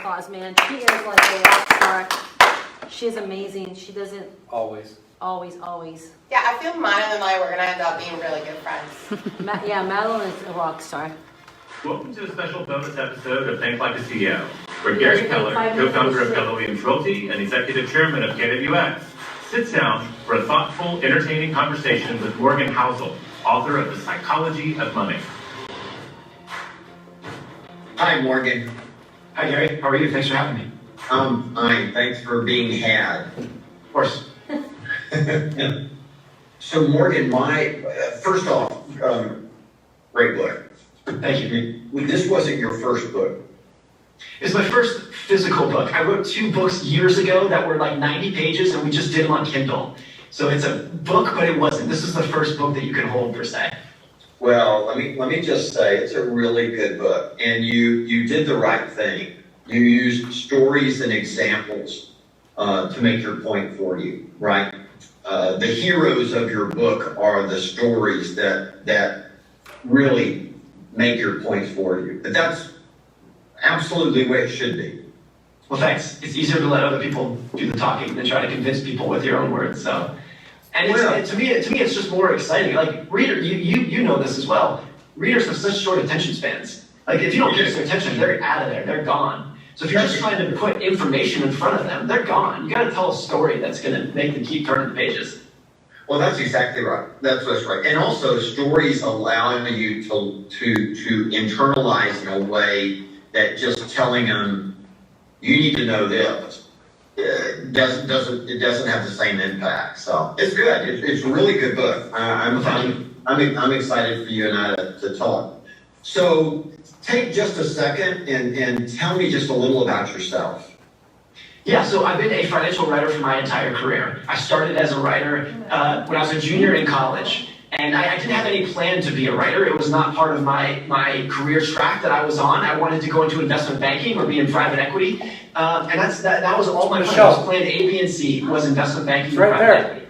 Claus, man. She is like a rock star. She is amazing. She doesn't Always. always. Yeah, I feel Madeline and I, we're going to end up being really good friends. Yeah, Madeline is a rock star. Welcome to a special bonus episode of Think Like a CEO, where Gary Keller, co-founder of Keller Williams Realty and executive chairman of KWX, sits down for a thoughtful, entertaining conversation with Morgan Housel, author of The Psychology of Money. Hi, Morgan. Hi, Gary. How are you? Thanks for having me. I'm fine. Thanks for being had. Of course. So, Morgan, first off, great book. Thank you. This wasn't your first book. It's my first physical book. I wrote 2 books years ago that were like 90 pages, and we just did them on Kindle. So it's a book, but it wasn't. This is the first book that you can hold, per se. Well, let me just say, it's a really good book, and you did the right thing. You used stories and examples to make your point for you, right? The heroes of your book are the stories that really make your points for you. But that's absolutely the way it should be. Well, thanks. It's easier to let other people do the talking than try to convince people with your own words. So, and to me, it's just more exciting. Like reader, you know this as well. Readers have such short attention spans. Like if you don't give their attention, they're out of there. They're gone. So if you're just trying to put information in front of them, they're gone. You got to tell a story that's going to make them keep turning the pages. Well, that's exactly right. That's right. And also, stories allow you to internalize in a way that just telling them you need to know this doesn't have the same impact. So it's good. It's a really good book. I'm excited for you and I to talk. So take just a second and tell me just a little about yourself. Yeah, so I've been a financial writer for my entire career. I started as a writer when I was a junior in college, and I didn't have any plan to be a writer. It was not part of my career track that I was on. I wanted to go into investment banking or be in private equity, and that was all my plans. Plan A, B, and C was investment banking or private equity.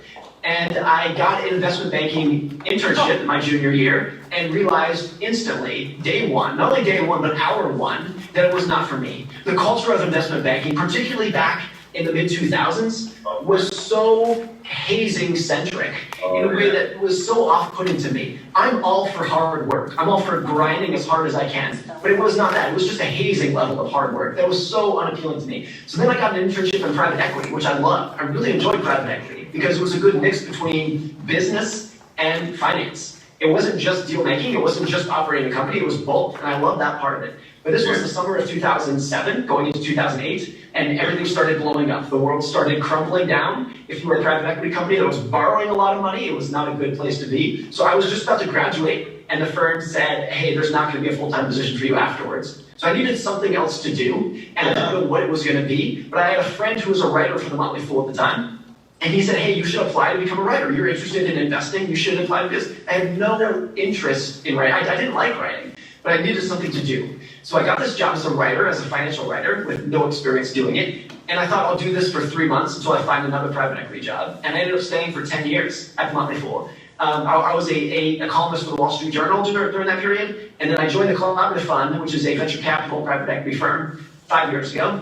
And I got an investment banking internship my junior year and realized instantly, day one, not only day one, but hour one, that it was not for me. The culture of investment banking, particularly back in the mid-2000s, was so hazing-centric in a way that was so off-putting to me. I'm all for hard work. I'm all for grinding as hard as I can. But it was not that. It was just a hazing level of hard work that was so unappealing to me. So then I got an internship in private equity, which I loved. I really enjoyed private equity because it was a good mix between business and finance. It wasn't just deal making. It wasn't just operating a company. It was both, and I loved that part of it. But this was the summer of 2007, going into 2008, and everything started blowing up. The world started crumbling down. If you were a private equity company that was borrowing a lot of money, it was not a good place to be. So I was just about to graduate, and the firm said, hey, there's not going to be a full-time position for you afterwards. So I needed something else to do, and I didn't know what it was going to be. But I had a friend who was a writer for the Motley Fool at the time. And he said, hey, you should apply to become a writer. You're interested in investing. You should apply to this. I had no interest in writing. I didn't like writing, but I needed something to do. So I got this job as a writer, as a financial writer, with no experience doing it. And I thought I'll do this for 3 months until I find another private equity job. And I ended up staying for 10 years at the Motley Fool. I was a columnist for the Wall Street Journal during that period. And then I joined the Collaborative Fund, which is a venture capital private equity firm, 5 years ago,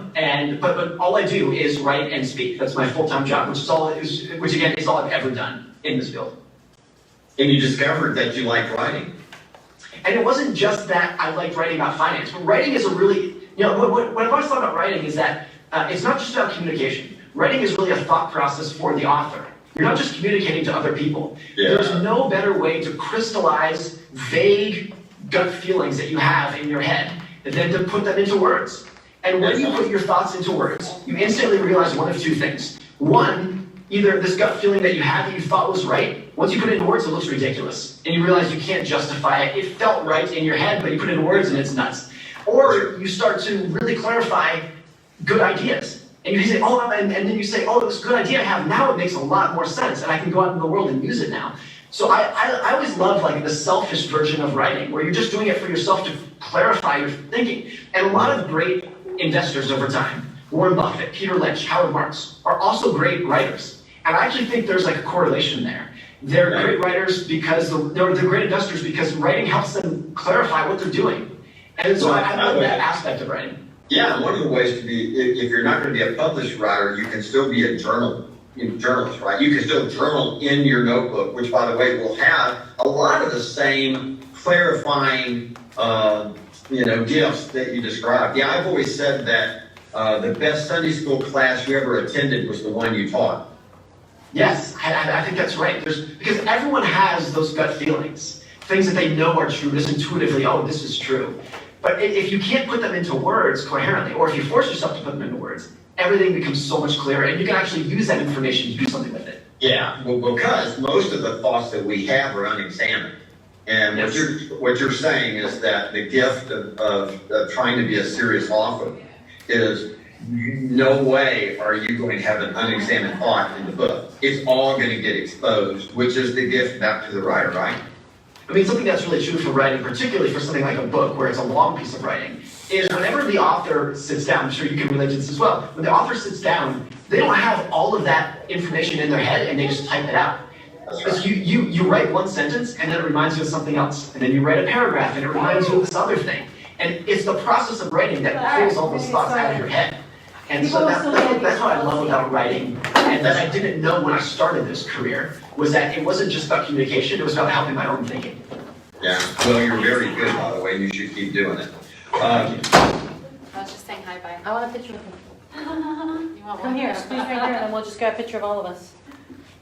but all I do is write and speak. That's my full-time job, which again is all I've ever done in this field. And you discovered that you like writing. And it wasn't just that I liked writing about finance, but writing is a really, what I've always thought about writing is that it's not just about communication. Writing is really a thought process for the author. You're not just communicating to other people. Yeah. There's no better way to crystallize vague gut feelings that you have in your head than to put them into words. And when you put your thoughts into words, you instantly realize one of 2 things. One, either this gut feeling that you had that you thought was right, once you put it into words, it looks ridiculous. And you realize you can't justify it. It felt right in your head, but you put it into words and it's nuts. Or you start to really clarify good ideas. And you say, and then you say, this good idea I have now, it makes a lot more sense. And I can go out in the world and use it now. So I always love like the selfish version of writing, where you're just doing it for yourself to clarify your thinking. And a lot of great investors over time, Warren Buffett, Peter Lynch, Howard Marks, are also great writers. And I actually think there's like a correlation there. They're great writers because they're great investors because writing helps them clarify what they're doing. And so I love that aspect of writing. Yeah, one of the ways to be, if you're not going to be a published writer, you can still be a journalist, right? You can still journal in your notebook, which, by the way, will have a lot of the same clarifying, gifts that you described. Yeah, I've always said that the best Sunday school class you ever attended was the one you taught. Yes, I think that's right. Because everyone has those gut feelings, things that they know are true, just intuitively, oh, this is true. But if you can't put them into words coherently, or if you force yourself to put them into words, everything becomes so much clearer, and you can actually use that information to do something with it. Yeah, well, because most of the thoughts that we have are unexamined. And Yes. what you're saying is that the gift of trying to be a serious author is no way are you going to have an unexamined thought in the book. It's all going to get exposed, which is the gift back to the writer, right? I mean, something that's really true for writing, particularly for something like a book, where it's a long piece of writing, is whenever the author sits down, I'm sure you can relate to this as well, when the author sits down, they don't have all of that information in their head and they just type it out. That's Because right. you write one sentence and then it reminds you of something else. And then you write a paragraph and it reminds you of this other thing. And it's the process of writing that pulls all those thoughts out of your head. And so that's what I love about writing, and that I didn't know when I started this career, was that it wasn't just about communication, it was about helping my own thinking. Yeah, well, you're very good, by the way. You should keep doing it. I was just saying hi, bye. I want a picture of him. You want Come one? here, squeeze right here, and then we'll just grab a picture of all of us.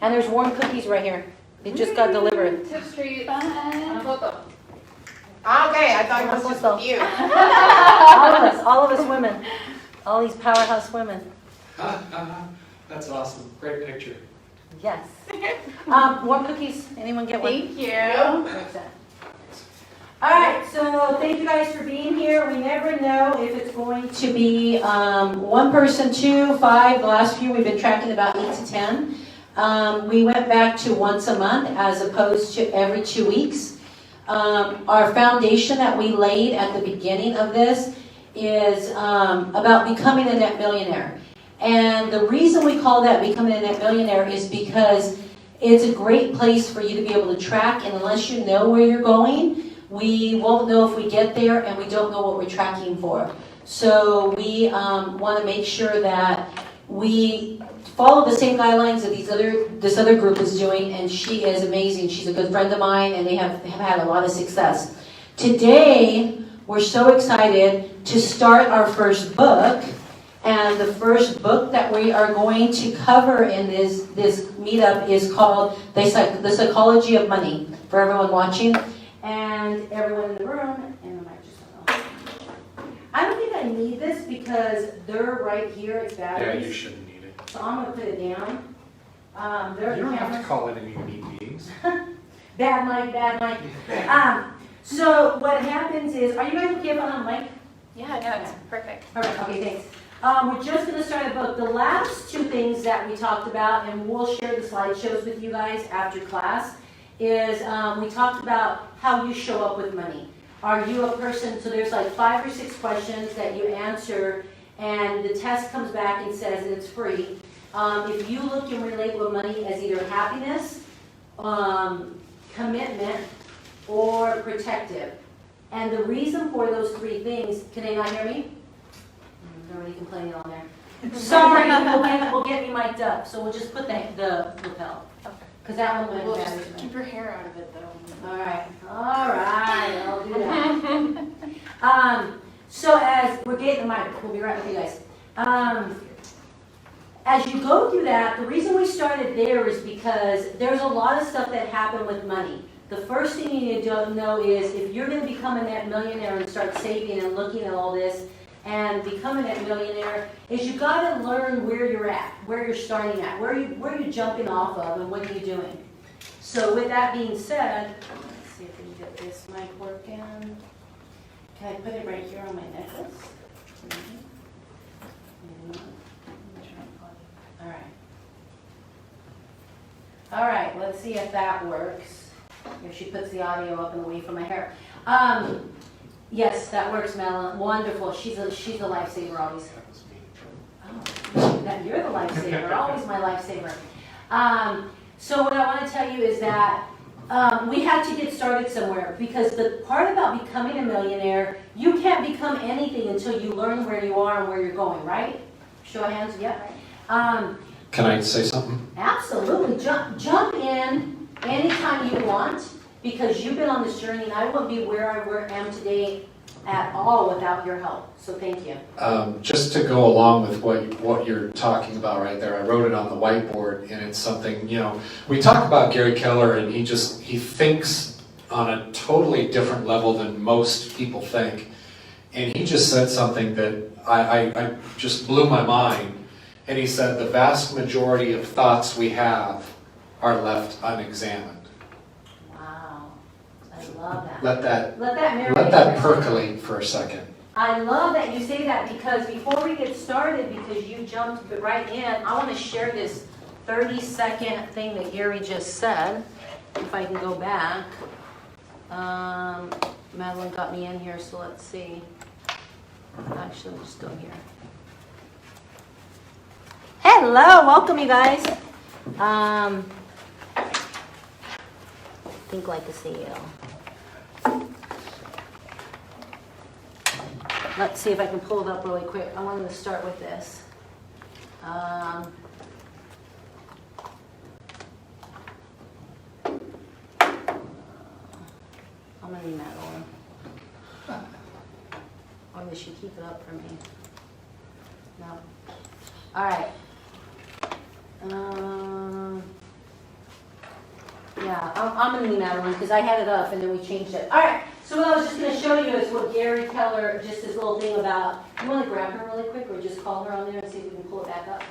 And there's warm cookies right here. They just got delivered. Tip Street. Photo. Okay, I thought it was just you. All of us women. All these powerhouse women. That's awesome. Great picture. Yes. Warm cookies. Anyone get one? Thank you. Where's that? All right, so thank you guys for being here. We never know if it's going to be one person, 2, 5. The last few we've been tracking about 8 to 10. We went back to once a month as opposed to every 2 weeks. Our foundation that we laid at the beginning of this is about becoming a net millionaire. And the reason we call that becoming a net millionaire is because it's a great place for you to be able to track, and unless you know where you're going, we won't know if we get there, and we don't know what we're tracking for. So we want to make sure that we follow the same guidelines that this other group is doing, and she is amazing. She's a good friend of mine, and they have had a lot of success. Today, we're so excited to start our first book, and the first book that we are going to cover in this meetup is called The Psychology of Money, for everyone watching and everyone in the room, and the microphone. I don't think I need this because they're right here, it's Yeah, batteries. you shouldn't need it. So I'm gonna put it down. There You are don't have to cameras. call it any meetings. Bad mic. So what happens is, are you guys okay if I'm on mic? Yeah, no, it's perfect. All right, okay, thanks. We're just gonna start a book. The last 2 things that we talked about, and we'll share the slideshows with you guys after class, is we talked about how you show up with money. Are you a person, so there's like 5 or 6 questions that you answer, and the test comes back and says that it's free. If you look and relate with money as either happiness, commitment, or protective. And the reason for those 3 things, can they not hear me? They're already complaining on there. Sorry, we'll get me mic'd up, so we'll just put the lapel. Because that one went We'll better. just keep your hair out of it though. All right, I'll do that. So as we're getting the mic, we'll be right with you guys. As you go through that, the reason we started there is because there's a lot of stuff that happened with money. The first thing you need to know is if you're going to become a net millionaire and start saving and looking at all this and become a net millionaire, is you got to learn where you're at, where you're starting at, where you're jumping off of, and what are you doing. So with that being said, let's see if we can get this mic working. Can I put it right here on my necklace? All right, let's see if that works. If she puts the audio up and away from my hair. Yes, that works, Melanie. Wonderful. She's a lifesaver always. That was me. Oh, that you're the lifesaver. Always my lifesaver. So what I want to tell you is that we had to get started somewhere, because the part about becoming a millionaire, you can't become anything until you learn where you are and where you're going, right? Show of hands, yeah. Can I say something? Absolutely, jump in anytime you want, because you've been on this journey, and I wouldn't be where I am today at all without your help, so thank you. Just to go along with what you're talking about right there, I wrote it on the whiteboard, and it's something, we talk about Gary Keller, and he thinks on a totally different level than most people think. And he just said something that I just blew my mind. And he said, the vast majority of thoughts we have are left unexamined. Wow, I love that. Let that marinate. percolate for a second. I love that you say that, because before we get started, because you jumped right in, I want to share this 30-second thing that Gary just said. If I can go back. Madeline got me in here, so let's see. Actually, we're still here. Hello, welcome you guys. Think like a CEO. Let's see if I can pull it up really quick. I wanted to start with this. How many, Madeline? Or does she keep it up for me? No. All right. Yeah, I'm gonna need Madeline, because I had it up and then we changed it. All right. So what I was just going to show you is what Gary Keller, just this little thing about, you want to grab her really quick or just call her on there and see if we can pull it back up?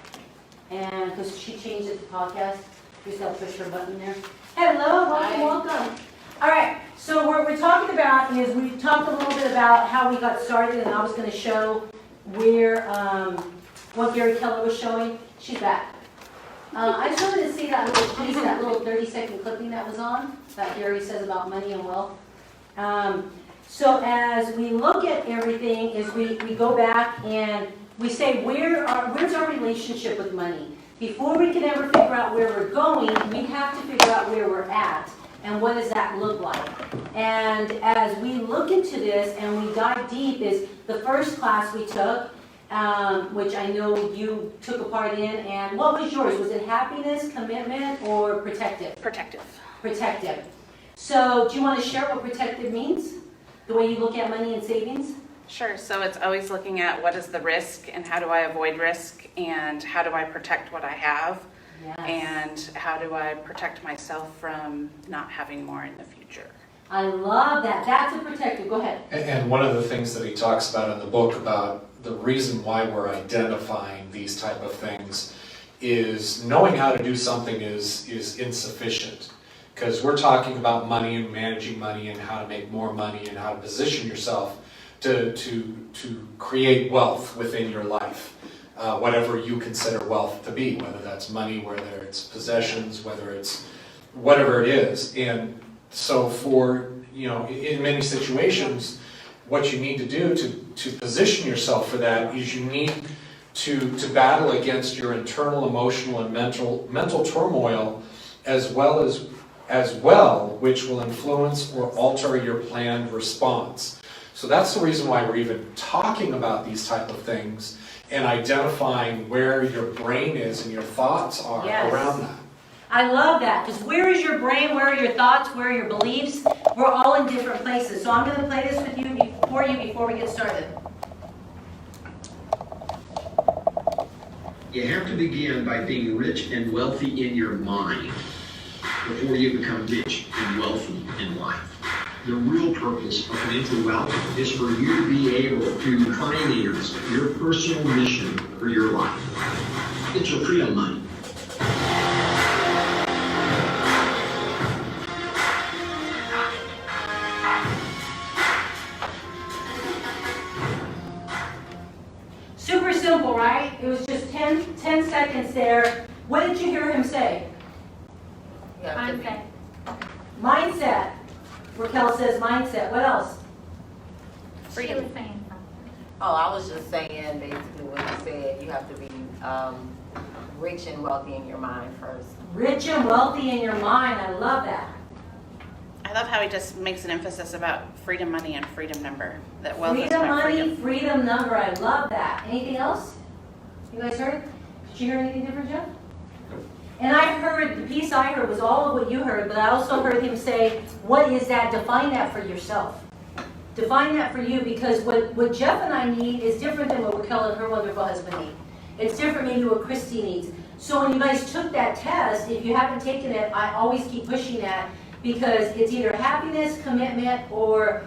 And because she changed it to podcast, we just got to push her button there. Hello, welcome. All right, so what we're talking about is we talked a little bit about how we got started, and I was going to show where, what Gary Keller was showing. She's back. I just wanted to see that little piece, that little 30-second clipping that was on, that Gary says about money and wealth. So as we look at everything, is we go back and we say, where's our relationship with money? Before we can ever figure out where we're going, we have to figure out where we're at and what does that look like. And as we look into this and we dive deep, is the first class we took, which I know you took a part in, and what was yours? Was it happiness, commitment, or protective? Protective. Protective. So do you want to share what protective means? The way you look at money and savings? Sure. So it's always looking at what is the risk and how do I avoid risk and how do I protect what I have, Yes. and how do I protect myself from not having more in the future. I love that. That's a protective. Go ahead. And one of the things that he talks about in the book about the reason why we're identifying these type of things is knowing how to do something is insufficient. Because we're talking about money and managing money and how to make more money and how to position yourself to create wealth within your life. Whatever you consider wealth to be, whether that's money, whether it's possessions, whether it's whatever it is. And so for, in many situations, what you need to do to position yourself for that is you need to battle against your internal, emotional, and mental turmoil as well, which will influence or alter your planned response. So that's the reason why we're even talking about these type of things and identifying where your brain is and your thoughts are around that. I love that, because where is your brain, where are your thoughts, where are your beliefs? We're all in different places. So I'm going to play this with you before we get started. You have to begin by being rich and wealthy in your mind before you become rich and wealthy in life. The real purpose of financial wealth is for you to be able to finance your personal mission for your life. It's your freedom money. Super simple, right? It was just 10 seconds there. What did you hear him say? Mindset. Mindset. Raquel says mindset. What else? She was saying something. Oh, I was just saying basically what you said. You have to be rich and wealthy in your mind first. Rich and wealthy in your mind. I love that. I love how he just makes an emphasis about freedom money and freedom number. That wealth is Freedom about money, freedom. freedom number, I love that. Anything else? You guys heard? Did you hear anything different, Jeff? And I heard, the piece I heard was all of what you heard, but I also heard him say, what is that? Define that for yourself. Define that for you, because what Jeff and I need is different than what Raquel and her wonderful husband need. It's different maybe what Christy needs. So when you guys took that test, if you haven't taken it, I always keep pushing that, because it's either happiness, commitment, or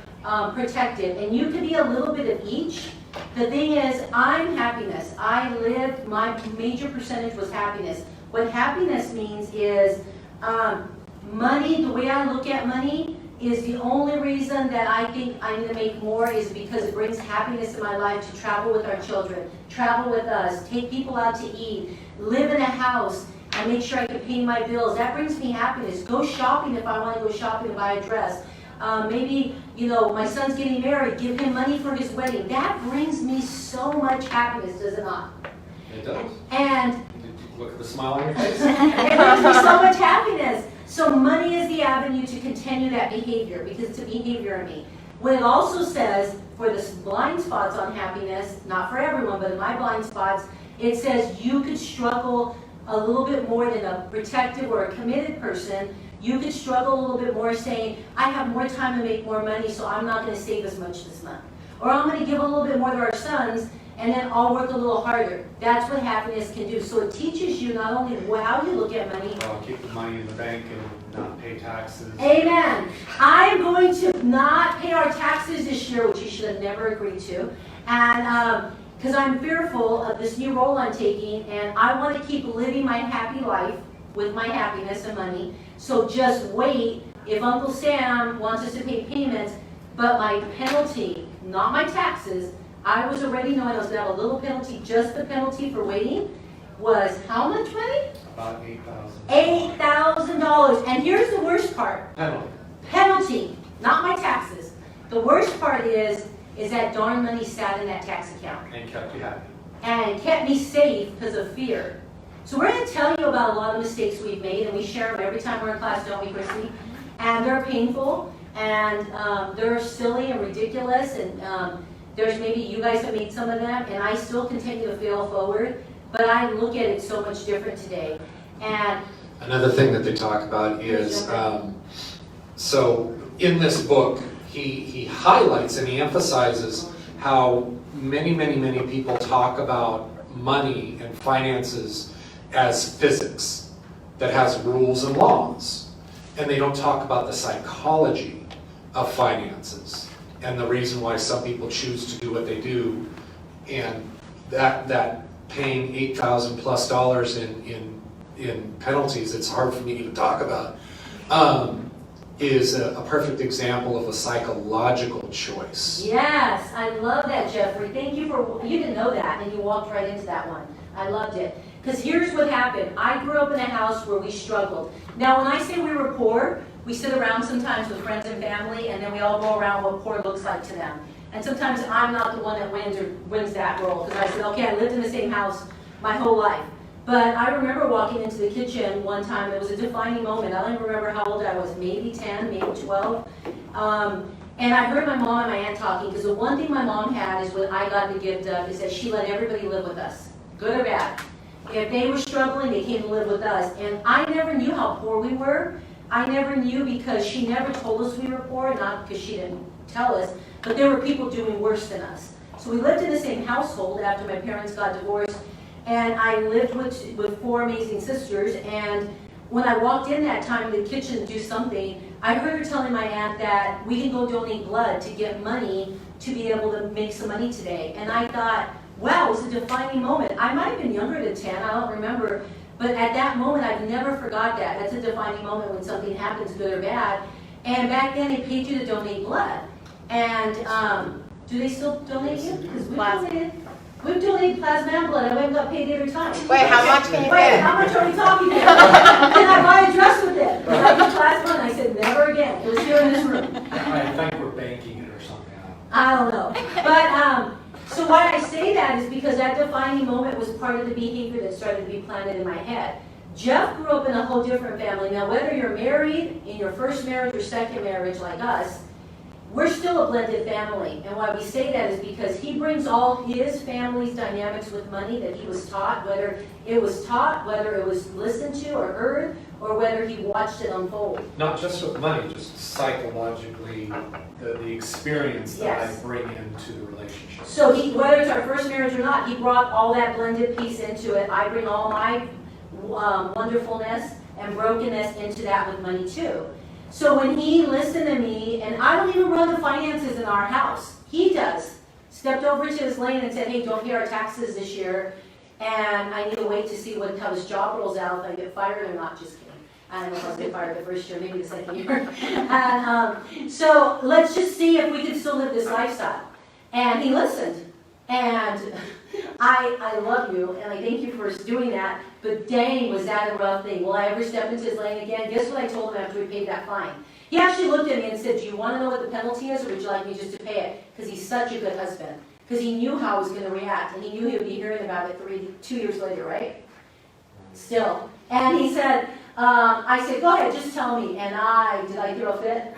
protected. And you can be a little bit of each. The thing is, I'm happiness. My major percentage was happiness. What happiness means is money, the way I look at money, is the only reason that I think I need to make more is because it brings happiness in my life to travel with our children, travel with us, take people out to eat, live in a house, and make sure I can pay my bills. That brings me happiness. Go shopping if I want to go shopping and buy a dress. Maybe, my son's getting married, give him money for his wedding. That brings me so much happiness, does it not? It does. And Look at the smile on your face. it brings me so much happiness. So money is the avenue to continue that behavior, because it's a behavior in me. What it also says, for the blind spots on happiness, not for everyone, but in my blind spots, it says you could struggle a little bit more than a protective or a committed person. You could struggle a little bit more saying, I have more time to make more money, so I'm not going to save as much this month. Or I'm going to give a little bit more to our sons, and then I'll work a little harder. That's what happiness can do. So it teaches you not only how you look at money. Keep the money in the bank and not pay taxes. Amen. I am going to not pay our taxes this year, which you should have never agreed to. And because I'm fearful of this new role I'm taking, and I want to keep living my happy life with my happiness and money. So just wait. If Uncle Sam wants us to pay payments, but my penalty, not my taxes, I was already knowing I was going to have a little penalty. Just the penalty for waiting was how much money? About $8,000. $8,000. And here's the worst part. Penalty. Penalty, not my taxes. The worst part is that darn money sat in that tax account. And kept you happy. And kept me safe because of fear. So we're going to tell you about a lot of mistakes we've made, and we share them every time we're in class, don't we, Christy? And they're painful, and they're silly and ridiculous, and there's maybe you guys have made some of them, and I still continue to fail forward, but I look at it so much different today. And another thing that they talk about is, so in this book, he highlights and he emphasizes how many people talk about money and finances as physics that has rules and laws, and they don't talk about the psychology of finances and the reason why some people choose to do what they do, and that paying $8,000 plus in penalties, it's hard for me to even talk about, is a perfect example of a psychological choice. yes, I love that, Jeffrey. Thank you you didn't know that, and you walked right into that one. I loved it. Because here's what happened. I grew up in a house where we struggled. Now, when I say we were poor, we sit around sometimes with friends and family, and then we all go around what poor looks like to them. And sometimes I'm not the one that wins that role, because I said, okay, I lived in the same house my whole life. But I remember walking into the kitchen one time. It was a defining moment. I don't even remember how old I was, maybe 10, maybe 12. And I heard my mom and my aunt talking, because the one thing my mom had is what I got the gift of, is that she let everybody live with us, good or bad. If they were struggling, they came to live with us. And I never knew how poor we were. I never knew, because she never told us we were poor, not because she didn't tell us, but there were people doing worse than us. So we lived in the same household after my parents got divorced, and I lived with 4 amazing sisters. And when I walked in that time in the kitchen to do something, I heard her telling my aunt that we can go donate blood to get money to be able to make some money today. And I thought, wow, it was a defining moment. I might have been younger than 10, I don't remember. But at that moment, I've never forgot that. That's a defining moment when something happens, good or bad. And back then, they paid you to donate blood. And do they still donate you? Because we've donated plasma and blood, and we haven't got paid every time. Wait, how much can you Wait, pay? how much are we talking about? Did I buy a dress with it? Did I do plasma? And I said, never again. It was here in this room. I think we're banking it or something. I don't know. But, so why I say that is because that defining moment was part of the behavior that started to be planted in my head. Jeff grew up in a whole different family. Now, whether you're married in your first marriage or second marriage like us, we're still a blended family. And why we say that is because he brings all his family's dynamics with money that he was taught, whether it was listened to or heard, or whether he watched it unfold. Not just with money, just psychologically, the experience that Yes. I bring into the relationship. So whether it's our first marriage or not, he brought all that blended piece into it. I bring all my wonderfulness and brokenness into that with money too. So when he listened to me, and I don't even run the finances in our house, he does. Stepped over to his lane and said, hey, don't pay our taxes this year, and I need to wait to see how this job rolls out, if I get fired or not. Just kidding. I don't know if I'll get fired the first year, maybe the second year. And so let's just see if we can still live this lifestyle. And he listened. And I love you, and I thank you for doing that, but dang, was that a rough thing. Will I ever step into his lane again? Guess what I told him after we paid that fine? He actually looked at me and said, do you want to know what the penalty is, or would you like me just to pay it? Because he's such a good husband. Because he knew how I was going to react, and he knew he would be hearing about it 2 years later, right? Still. And he said, I said, go ahead, just tell me. And did I throw a fit?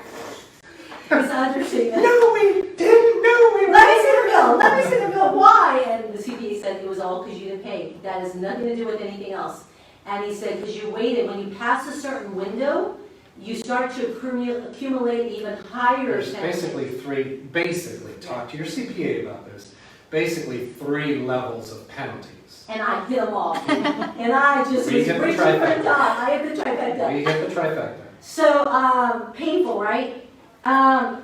It was an understatement. No, we didn't. No, we Let me see the bill. Let me see the bill. Why? And the CPA said it was all because you didn't pay. That has nothing to do with anything else. And he said because you waited. When you pass a certain window, you start to accumulate even higher There's penalties. basically, talk to your CPA about this, basically 3 levels of penalties. And I hit them all. And I just We was hit the reaching for the trifecta. top. I hit the trifecta. We hit the trifecta. So, painful, right?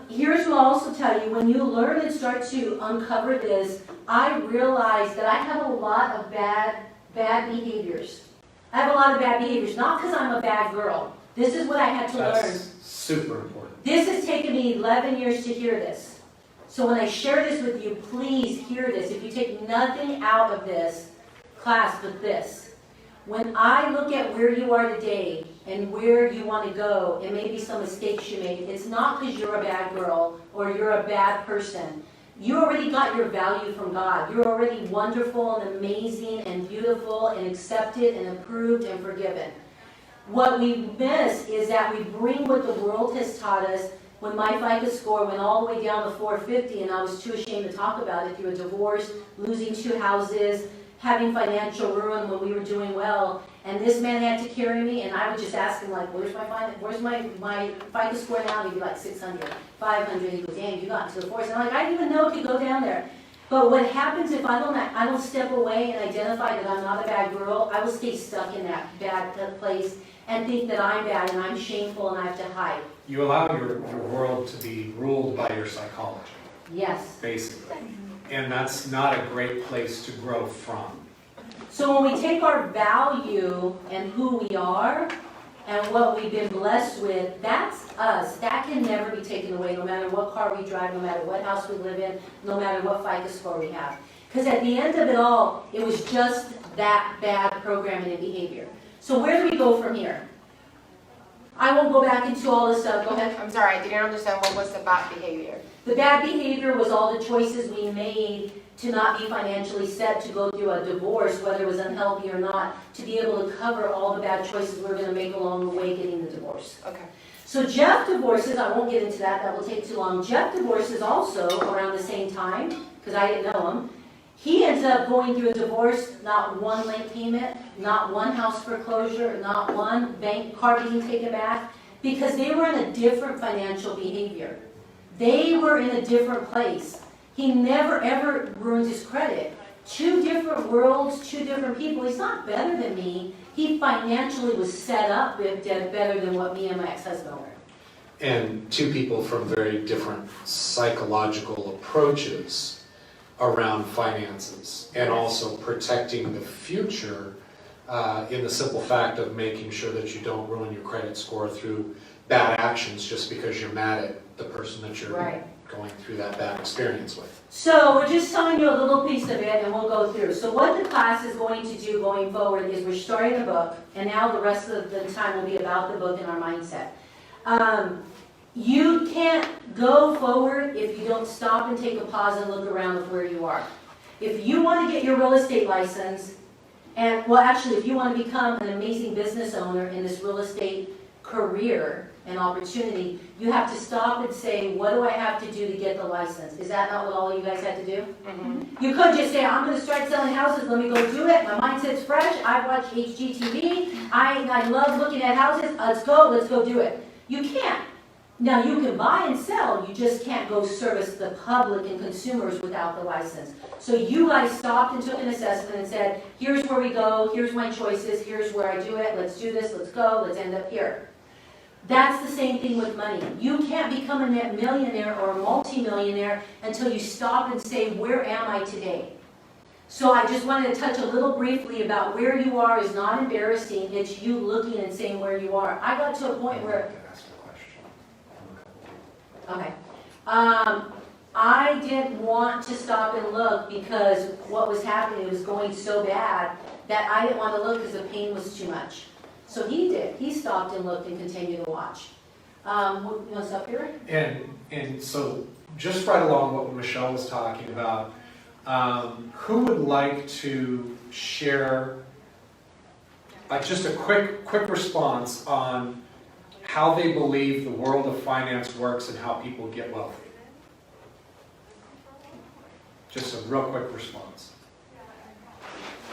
Here's what I'll also tell you. When you learn and start to uncover this, I realized that I have a lot of bad behaviors. I have a lot of bad behaviors, not because I'm a bad girl. This is what I had to learn. That's super important. This has taken me 11 years to hear this. So when I share this with you, please hear this. If you take nothing out of this class but this, when I look at where you are today and where you want to go, and maybe some mistakes you made, it's not because you're a bad girl or you're a bad person. You already got your value from God. You're already wonderful and amazing and beautiful and accepted and approved and forgiven. What we miss is that we bring what the world has taught us. When my FICO score went all the way down to 450 and I was too ashamed to talk about it through a divorce, losing 2 houses, having financial ruin when we were doing well, and this man had to carry me, and I would just ask him, like, where's my FICO score now? And he'd be like 600, 500. He goes, dang, you got into the forest. And I'm like, I didn't even know it could go down there. But what happens if I don't step away and identify that I'm not a bad girl, I will stay stuck in that bad place and think that I'm bad and I'm shameful and I have to hide. You allow your world to be ruled by your psychology, Yes. basically. And that's not a great place to grow from. So when we take our value and who we are and what we've been blessed with, that's us. That can never be taken away, no matter what car we drive, no matter what house we live in, no matter what FICO score we have. Because at the end of it all, it was just that bad programming and behavior. So where do we go from here? I won't go back into all this stuff. Go ahead. I'm sorry, I didn't understand what was the bad behavior. The bad behavior was all the choices we made to not be financially set to go through a divorce, whether it was unhealthy or not, to be able to cover all the bad choices we were going to make along the way getting the divorce. Okay. So Jeff divorces, I won't get into that, that will take too long. Jeff divorces also around the same time, because I didn't know him. He ends up going through a divorce, not one late payment, not one house foreclosure, not one bank card being taken back, because they were in a different financial behavior. They were in a different place. He never ever ruined his credit. 2 different worlds, 2 different people. He's not better than me. He financially was set up better than what me and my ex-husband were. And 2 people from very different psychological approaches around finances and also protecting the future in the simple fact of making sure that you don't ruin your credit score through bad actions just because you're mad at the person that you're going through that bad experience with. So we're just telling you a little piece of it and we'll go through. So what the class is going to do going forward is we're starting the book, and now the rest of the time will be about the book and our mindset. You can't go forward if you don't stop and take a pause and look around of where you are. If you want to get your real estate license, And, well, actually, if you want to become an amazing business owner in this real estate career and opportunity, you have to stop and say, what do I have to do to get the license? Is that not what all you guys had to do? You could just say, I'm going to start selling houses, let me go do it, my mindset's fresh, I watch HGTV, I love looking at houses, let's go do it. You can't. Now, you can buy and sell, you just can't go service the public and consumers without the license. So you guys stopped and took an assessment and said, here's where we go, here's my choices, here's where I do it, let's do this, let's go, let's end up here. That's the same thing with money. You can't become a net millionaire or a multimillionaire until you stop and say, where am I today? So I just wanted to touch a little briefly about where you are is not embarrassing, it's you looking and saying where you are. I got to a point where, okay, I didn't want to stop and look because what was happening was going so bad that I didn't want to look because the pain was too much. So he did. He stopped and looked and continued to watch. You want to stop here? And so, just right along what Michelle was talking about, who would like to share just a quick response on how they believe the world of finance works and how people get wealthy? Just a real quick response.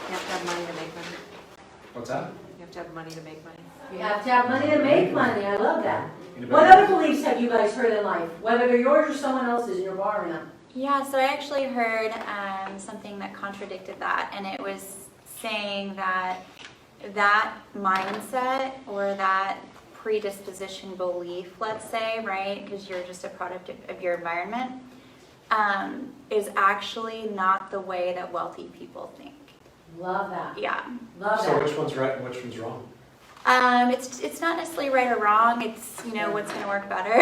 You have to have money to make money. What's that? You have to have money to make money. You have to have money to make money. I love that. Anybody What else? other beliefs have you guys heard in life? Whether they're yours or someone else's and you're borrowing them. Yeah, so I actually heard something that contradicted that, and it was saying that that mindset or that predisposition belief, let's say, right, because you're just a product of your environment, is actually not the way that wealthy people think. Love that. Yeah. Love So that. which one's right and which one's wrong? It's not necessarily right or wrong. It's, you know, what's going to work better.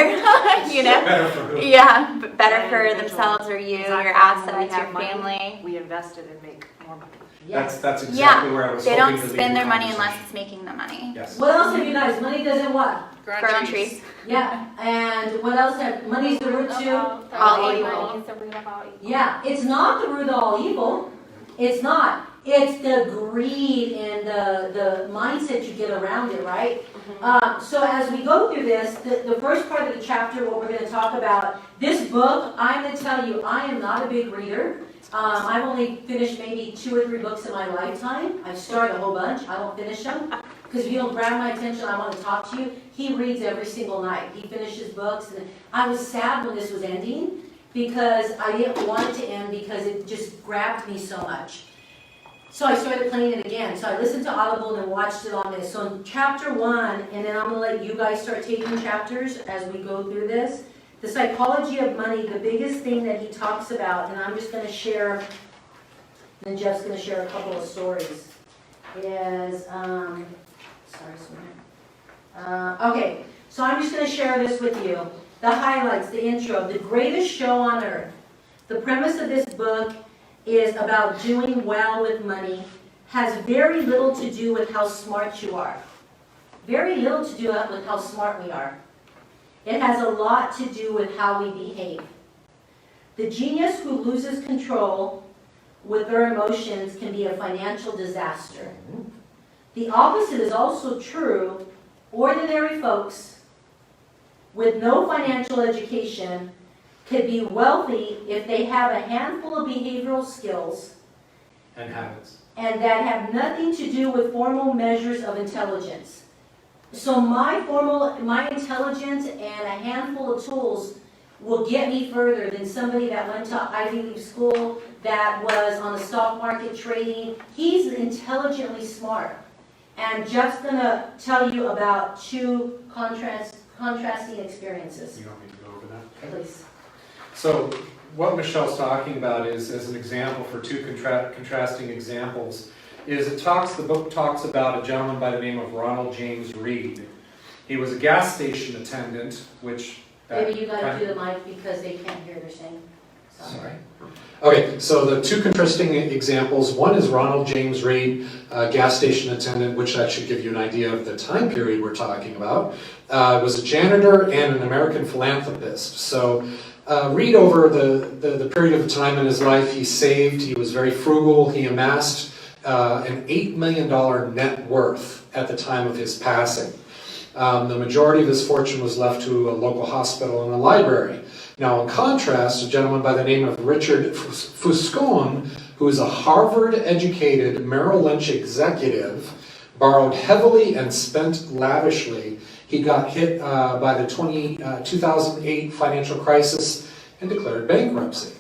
You know. Better for who? Yeah, but better for Individual. themselves or you, Exactly. your When assets, we your have money, family. We invest it and make more money. Yes. That's exactly where I was They hoping don't to lead spend the their money conversation. unless it's making them money. Yes. What else have you guys? Money doesn't what? Grow on trees. Yeah. And what else have money's the root to? All evil. It's the root of all evil. Yeah. It's not the root of all evil. It's not. It's the greed and the mindset you get around it, right? So as we go through this, the first part of the chapter, what we're going to talk about, this book, I'm going to tell you, I am not a big reader. I've only finished maybe 2 or 3 books in my lifetime. I've started a whole bunch. I don't finish them. Because if you don't grab my attention, I want to talk to you. He reads every single night. He finishes books. And I was sad when this was ending because I didn't want it to end because it just grabbed me so much. So I started playing it again. So I listened to Audible and then watched it on this. So in chapter 1, and then I'm going to let you guys start taking chapters as we go through this. The psychology of money, the biggest thing that he talks about, and I'm just going to share, and Jeff's going to share a couple of stories, is, okay, so I'm just going to share this with you. The highlights, the intro, the greatest show on earth. The premise of this book is about doing well with money, has very little to do with how smart you are. Very little to do with how smart we are. It has a lot to do with how we behave. The genius who loses control with their emotions can be a financial disaster. The opposite is also true. Ordinary folks with no financial education could be wealthy if they have a handful of behavioral skills And habits. and that have nothing to do with formal measures of intelligence. So my intelligence and a handful of tools will get me further than somebody that went to Ivy League school, that was on the stock market trading. He's intelligently smart. And Jeff's going to tell you about 2 contrasting experiences. You want me to go over that? Please. So what Michelle's talking about is, as an example for 2 contrasting examples, is the book talks about a gentleman by the name of Ronald James Reed. He was a gas station attendant, which... Maybe you got to do the mic because they can't hear they're saying. Sorry. Okay, so the 2 contrasting examples, one is Ronald James Reed, gas station attendant, which that should give you an idea of the time period we're talking about, was a janitor and an American philanthropist. So Reed, over the period of time in his life, he saved, he was very frugal, he amassed an $8 million net worth at the time of his passing. The majority of his fortune was left to a local hospital and a library. Now, in contrast, a gentleman by the name of Richard Fuscon, who is a Harvard-educated Merrill Lynch executive, borrowed heavily and spent lavishly. He got hit by the 2008 financial crisis and declared bankruptcy.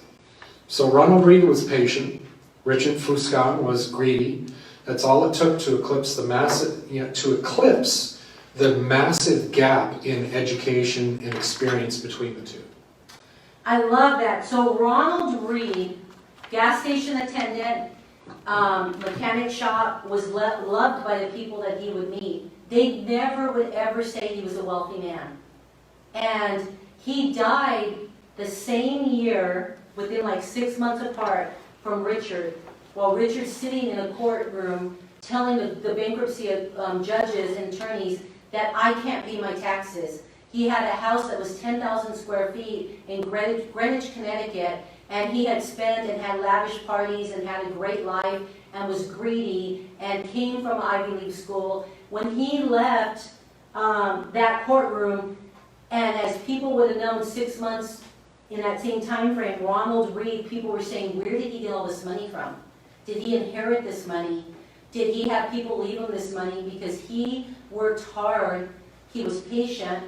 So Ronald Read was patient. Richard Fuscon was greedy. That's all it took to eclipse the massive gap in education and experience between the two. I love that. So Ronald Read, gas station attendant, mechanic shop, was loved by the people that he would meet. They never would ever say he was a wealthy man. And he died the same year, within like 6 months apart from Richard, while Richard's sitting in a courtroom telling the bankruptcy judges and attorneys that I can't pay my taxes. He had a house that was 10,000 square feet in Greenwich, Connecticut, and he had spent and had lavish parties and had a great life and was greedy and came from Ivy League school. When he left that courtroom, and as people would have known 6 months in that same time frame, Ronald Read, people were saying, where did he get all this money from? Did he inherit this money? Did he have people leave him this money? Because he worked hard, he was patient,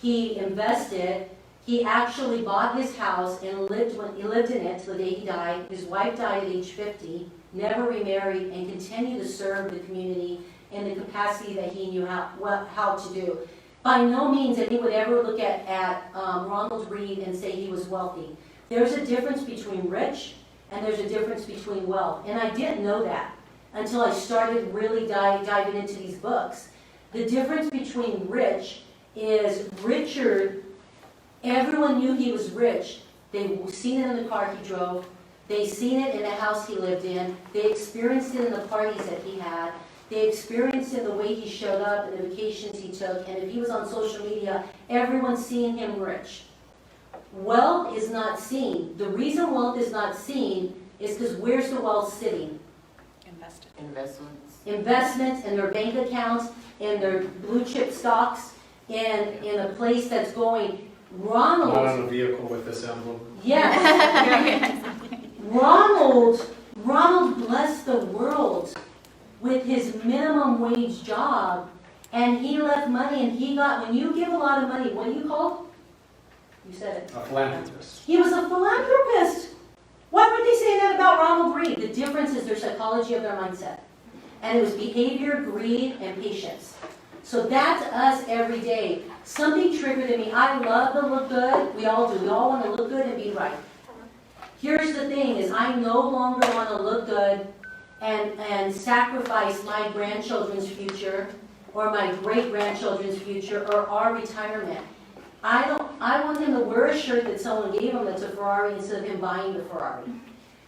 he invested, he actually bought his house and he lived in it till the day he died. His wife died at age 50, never remarried, and continued to serve the community in the capacity that he knew how to do. By no means that he would ever look at Ronald Read and say he was wealthy. There's a difference between rich and there's a difference between wealth. And I didn't know that until I started really diving into these books. The difference between rich is Richard, everyone knew he was rich. They'd seen it in the car he drove. They seen it in the house he lived in. They experienced it in the parties that he had. They experienced it in the way he showed up and the vacations he took. And if he was on social media, everyone's seeing him rich. Wealth is not seen. The reason wealth is not seen is because where's the wealth sitting? Investments in their bank accounts, in their blue chip stocks, in a place that's going. Ronald. Not on a vehicle with this emblem. Yes. Ronald blessed the world with his minimum wage job, and he left money, and he got, when you give a lot of money, what are you called? You said it. A philanthropist. He was a philanthropist. Why would they say that about Ronald Read? The difference is their psychology of their mindset. And it was behavior, greed, and patience. So that's us every day. Something triggered in me. I love to look good. We all do. We all want to look good and be right. Here's the thing is I no longer want to look good and sacrifice my grandchildren's future or my great-grandchildren's future or our retirement. I want him to wear a shirt that someone gave him that's a Ferrari instead of him buying the Ferrari.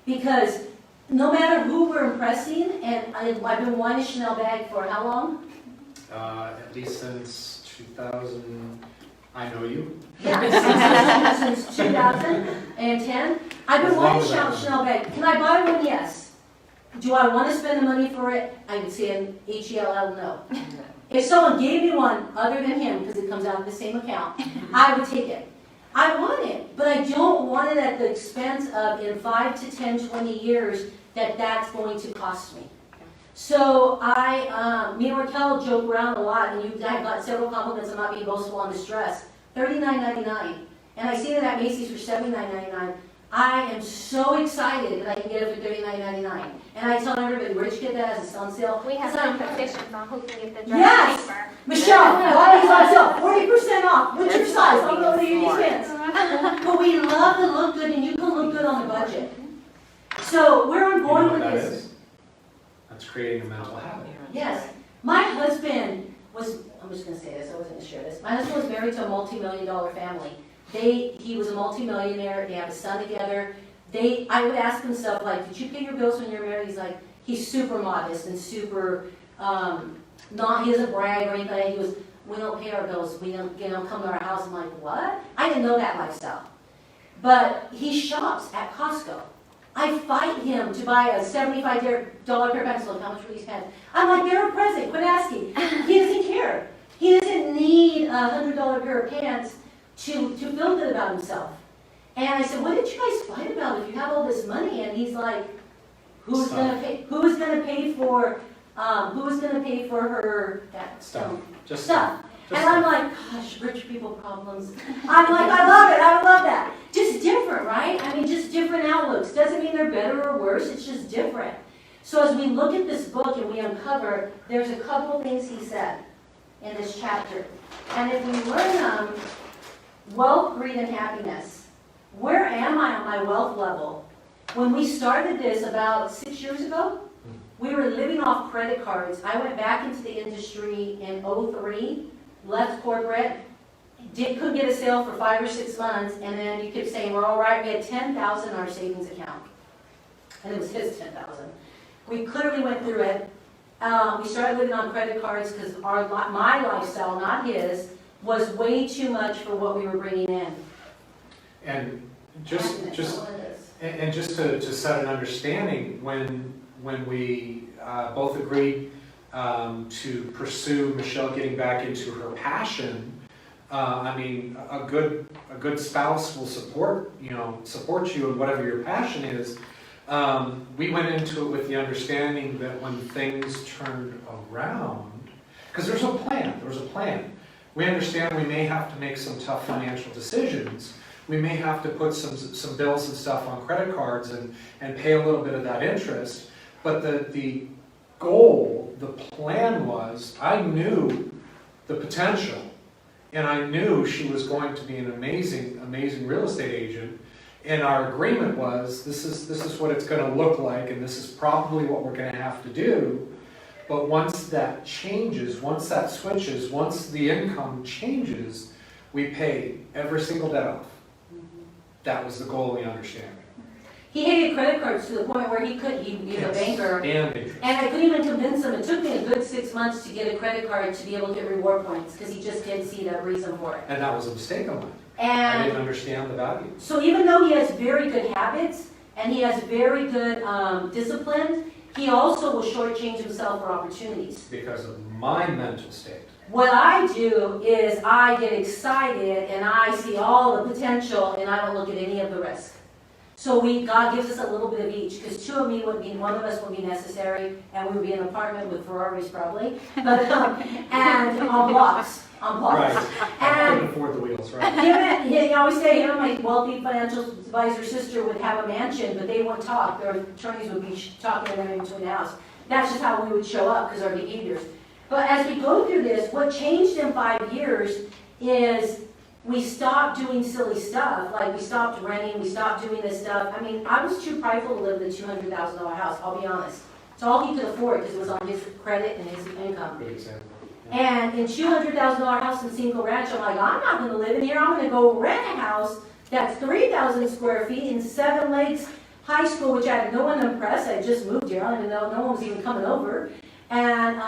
Because no matter who we're impressing, and I've been wanting a Chanel bag for how long? At least since 2000, I know you. Yeah, since 2010. I've been wanting a Chanel bag. Can I buy one? Yes. Do I want to spend the money for it? I would say an HELL, no. If someone gave me one other than him, because it comes out of the same account, I would take it. I want it, but I don't want it at the expense of in 5 to 10, 20 years that's going to cost me. So me and Raquel joke around a lot, and I got several compliments on not being boastful on this dress. $39.99, and I see it at Macy's for $79.99. I am so excited that I can get it for $39.99. And I tell everybody, where'd you get that as a on sale? We have competitions on who can get the dress Yes! cheaper. Michelle, why is on sale? 40% off. What's your size? I'll go to your expense. But we love to look good, and you can look good on the budget. So where I'm going with that this. is? That's creating a mental habit. Yes. My husband was, I'm just going to say this, I wasn't going to share this. My husband was married to a multi-million-dollar family. He was a multi-millionaire, they have a son together. I would ask him stuff like, did you pay your bills when you were married? He's like, he's super modest and super, he doesn't brag or anything. He was, we don't pay our bills, we don't come to our house. I'm like, what? I didn't know that lifestyle. But he shops at Costco. I fight him to buy a $75 pair of pencils. Look, how much were these pens? I'm like, they're a present, quit asking. He doesn't care. He doesn't need a $100 pair of pants to feel good about himself. And I said, what did you guys fight about if you have all this money? And he's like, who's gonna pay for her Stuff. Just stuff? Just And I'm like, gosh, rich people problems. I'm like, I love it, I would love that. Just different, right? I mean, just different outlooks. Doesn't mean they're better or worse, it's just different. So as we look at this book and we uncover, there's a couple things he said in this chapter. And if we learn them, wealth, greed, and happiness. Where am I on my wealth level? When we started this about 6 years ago, we were living off credit cards. I went back into the industry in 2003, left corporate, couldn't get a sale for 5 or 6 months, and then you kept saying, we're all right, we had $10,000 in our savings account. And it was his $10,000. We clearly went through it. We started living on credit cards because my lifestyle, not his, was way too much for what we were bringing in. And just to set an understanding, when we both agreed to pursue Michelle getting back into her passion, I mean, a good spouse will support you in whatever your passion is. We went into it with the understanding that when things turned around, because there was a plan. We understand we may have to make some tough financial decisions. We may have to put some bills and stuff on credit cards and pay a little bit of that interest. But the goal, the plan was, I knew the potential, and I knew she was going to be an amazing, amazing real estate agent. And our agreement was, this is what it's going to look like, and this is probably what we're going to have to do. But once that changes, once that switches, once the income changes, we pay every single debt off. That was the goal, we understand. He hated credit cards to the point where he's a banker. And interest. And I couldn't even convince him. It took me a good 6 months to get a credit card to be able to get reward points because he just didn't see the reason for it. And that was a mistake on mine. I And didn't understand the value. so even though he has very good habits and he has very good discipline, he also will shortchange himself for opportunities. Because of my mental state. What I do is I get excited and I see all the potential and I don't look at any of the risk. So God gives us a little bit of each, because one of us would be necessary, and we would be in an apartment with Ferraris probably, but and on blocks. Right. I couldn't afford the wheels, right? He always say him and my wealthy financial advisor sister would have a mansion, but they wouldn't talk. Their attorneys would be talking to them in between the house. That's just how we would show up because our behaviors. But as we go through this, what changed in 5 years is we stopped doing silly stuff. Like we stopped renting, we stopped doing this stuff. I mean, I was too prideful to live in a $200,000 house, I'll be honest. It's all he could afford because it was on his credit and his income. Good example. And in $200,000 house in Cinco Ranch, I'm like, I'm not going to live in here. I'm going to go rent a house that's 3,000 square feet in Seven Lakes High School, which I had no one to impress. I just moved here. I don't even know. No one was even coming over. And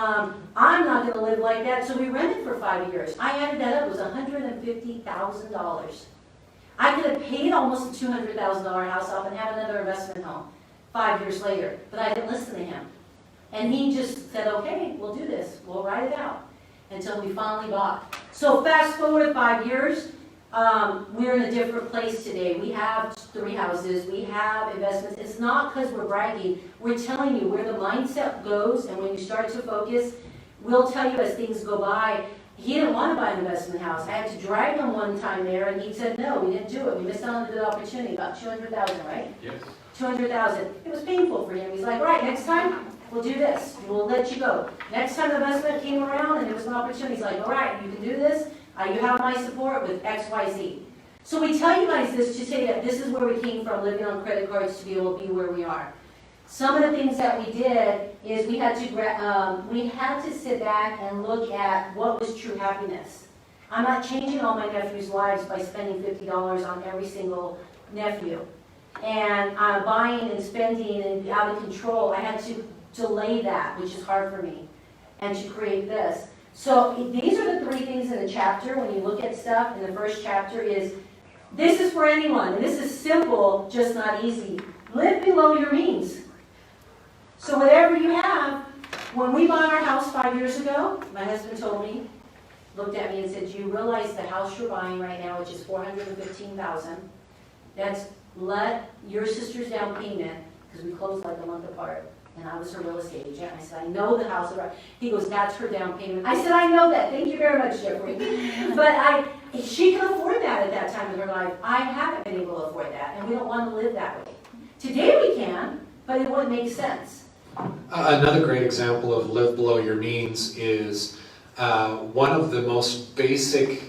I'm not going to live like that. So we rented for 5 years. I added that up. It was $150,000. I could have paid almost a $200,000 house off and have another investment home 5 years later. But I didn't listen to him. And he just said, okay, we'll do this. We'll write it out. Until we finally bought. So fast forward 5 years, we're in a different place today. We have 3 houses, we have investments. It's not because we're bragging. We're telling you where the mindset goes, and when you start to focus, we'll tell you as things go by. He didn't want to buy an investment house. I had to drag him one time there, and he said, no, we didn't do it. We missed out on a good opportunity, about $200,000, right? Yes. $200,000. It was painful for him. He's like, right, next time, we'll do this. We'll let you go. Next time the investment came around and there was an opportunity, he's like, all right, you can do this. You have my support with X, Y, Z. So we tell you guys this to say that this is where we came from, living on credit cards to be able to be where we are. Some of the things that we did is we had to sit back and look at what was true happiness. I'm not changing all my nephews' lives by spending $50 on every single nephew. And buying and spending and out of control, I had to delay that, which is hard for me, and to create this. So these are the 3 things in the chapter. When you look at stuff in the first chapter is, this is for anyone, and this is simple, just not easy. live below your means. So whatever you have, when we bought our house 5 years ago, my husband told me, looked at me and said, "Do you realize the house you're buying right now, which is $415,000, that's let your sister's down payment," because we closed like a month apart, and I was her real estate agent. I said, "I know the house." He goes, "That's her down payment." I said, "I know that. Thank you very much, Jeffrey." But she can afford that at that time in her life. I haven't been able to afford that, and we don't want to live that way. Today we can, but it wouldn't make sense. Another great example of live below your means is one of the most basic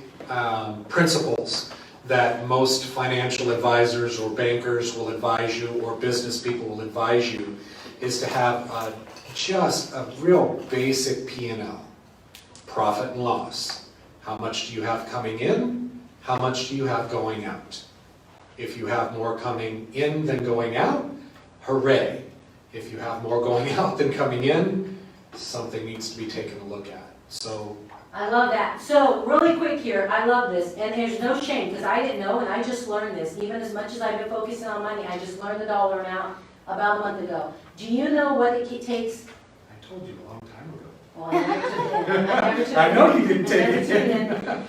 principles that most financial advisors or bankers will advise you, or business people will advise you, is to have just a real basic P&L, profit and loss. How much do you have coming in? How much do you have going out? If you have more coming in than going out, hooray. If you have more going out than coming in, something needs to be taken a look at. So I love that. So really quick here, I love this, and there's no shame, because I didn't know, and I just learned this. Even as much as I've been focusing on money, I just learned the dollar amount about a month ago. Do you know what it takes? I told you a long time ago. Well, I never took it. I never took it. I know you didn't take Never it. took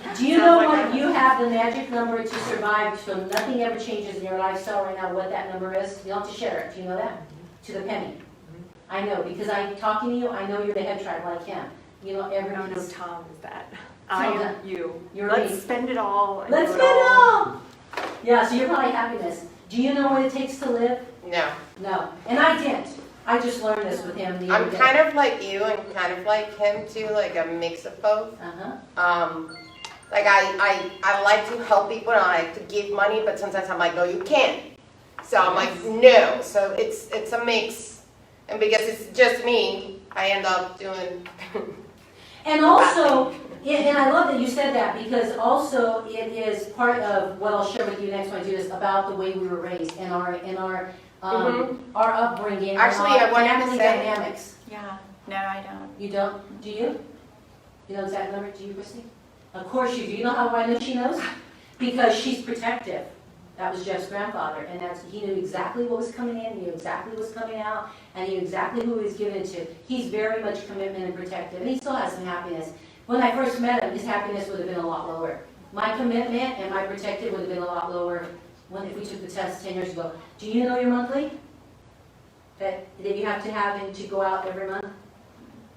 it. Do you know what you have the magic number to survive so nothing ever changes in your lifestyle right now, what that number is? You don't have to share it. Do you know that? To the penny. I know, because I'm talking to you, I know you're the head tribe like him. You know, No, Tom is that. I Tom, am you. you're Let's me. spend it all. And Let's do spend it all! Yeah, so you're probably happiness. Do you know what it takes to live? No. No. And I didn't. I just learned this with him the other I'm day. kind of like you and kind of like him too, like a mix of both. Uh-huh. Like I like to help people and I like to give money, but sometimes I'm like, no, you can't. So I'm like, no. So it's a mix, and because it's just me, I end up doing. And also, and I love that you said that, because also it is part of what I'll share with you next when I do this about the way we were raised and our upbringing, Actually, and I our wanted to family say- dynamics. Yeah, no, I don't. You don't? Do you? You know exact number? Do you, Christy? Of course you do. You know how I know she knows? Because she's protective. That was Jeff's grandfather, and he knew exactly what was coming in, knew exactly what was coming out, and he knew exactly who he was giving it to. He's very much commitment and protective, and he still has some happiness. When I first met him, his happiness would have been a lot lower. My commitment and my protective would have been a lot lower if we took the test 10 years ago. Do you know your monthly? That you have to have and to go out every month?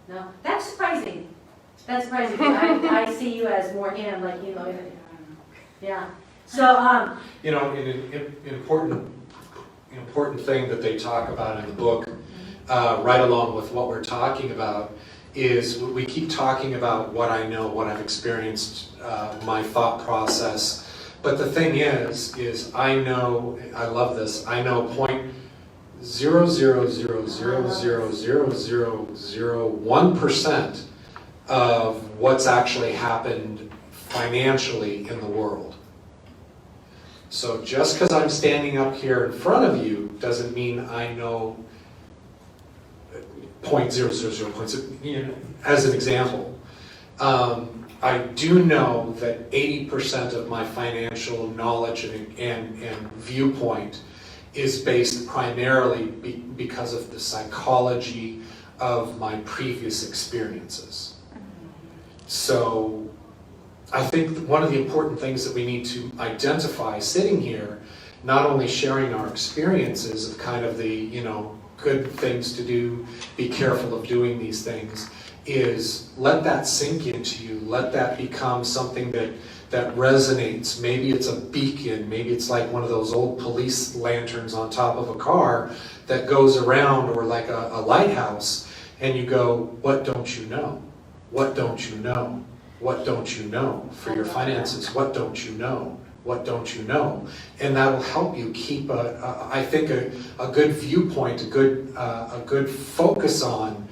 No? That's surprising. That's surprising. I see you as more him, like, you know. Yeah. So, You know, an important thing that they talk about in the book, right along with what we're talking about, is we keep talking about what I know, what I've experienced, my thought process. But the thing is I know, I love this, I know 0.000000001% of what's actually happened financially in the world. So just because I'm standing up here in front of you doesn't mean I know 0.000, you know, as an example. I do know that 80% of my financial knowledge and viewpoint is based primarily because of the psychology of my previous experiences. So I think one of the important things that we need to identify sitting here, not only sharing our experiences of kind of the, you know, good things to do, be careful of doing these things, is let that sink into you, let that become something that resonates. Maybe it's a beacon, maybe it's like one of those old police lanterns on top of a car that goes around, or like a lighthouse, and you go, what don't you know? What don't you know? What don't you know for your finances? What don't you know? What don't you know? And that'll help you keep I think a good viewpoint, a good focus on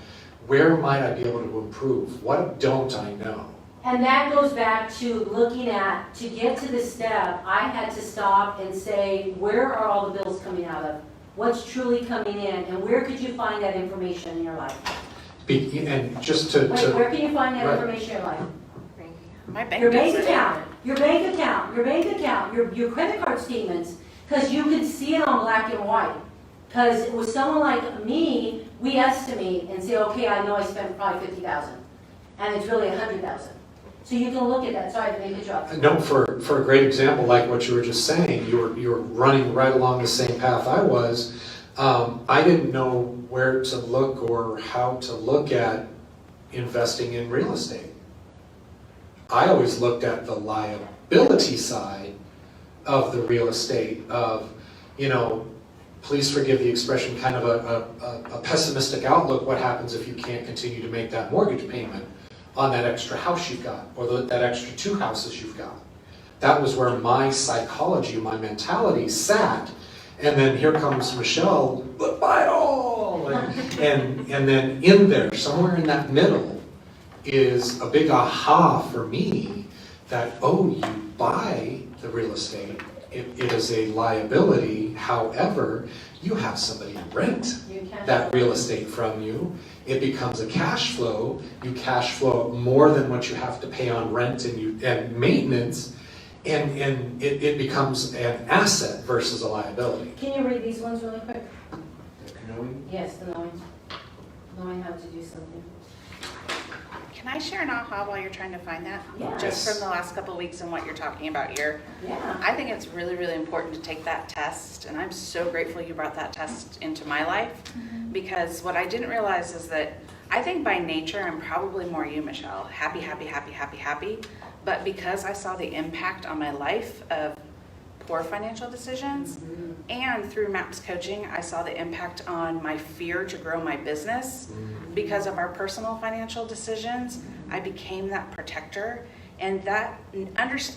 where might I be able to improve? What don't I know? and that goes back to looking at, to get to this step, I had to stop and say, where are all the bills coming out of? What's truly coming in, and where could you find that information in your life? And just to Where can you find that right. information in your life? My bank Your does bank it. account, your bank account, your bank account, your credit card statements, because you can see it on black and white. Because with someone like me, we estimate and say, okay, I know I spent probably 50,000, and it's really 100,000. So you can look at that. Sorry to make a joke. No, for a great example, like what you were just saying, you were running right along the same path I was. I didn't know where to look or how to look at investing in real estate. I always looked at the liability side of the real estate, of, please forgive the expression, kind of a pessimistic outlook. What happens if you can't continue to make that mortgage payment on that extra house you've got, or that extra 2 houses you've got? That was where my psychology, my mentality sat. And then here comes Michelle, but buy it all! And then in there, somewhere in that middle, is a big aha for me that, you buy the real estate. It is a liability. However, you have somebody rent that real estate from you. It becomes a cash flow. You cash flow more than what you have to pay on rent and maintenance. And it becomes an asset versus a liability. Can you read these ones really quick? Knowing? Yes, the knowing how to do something. Can I share an aha while you're trying to find that? Yeah. Just from the last couple of weeks and what you're talking about here. Yeah. I think it's really, really important to take that test, and I'm so grateful you brought that test into my life, because what I didn't realize is that I think by nature I'm probably more you, Michelle. Happy, happy, happy, happy, happy. But because I saw the impact on my life of poor financial decisions, and through MAPS coaching, I saw the impact on my fear to grow my business. Because of our personal financial decisions, I became that protector. And that,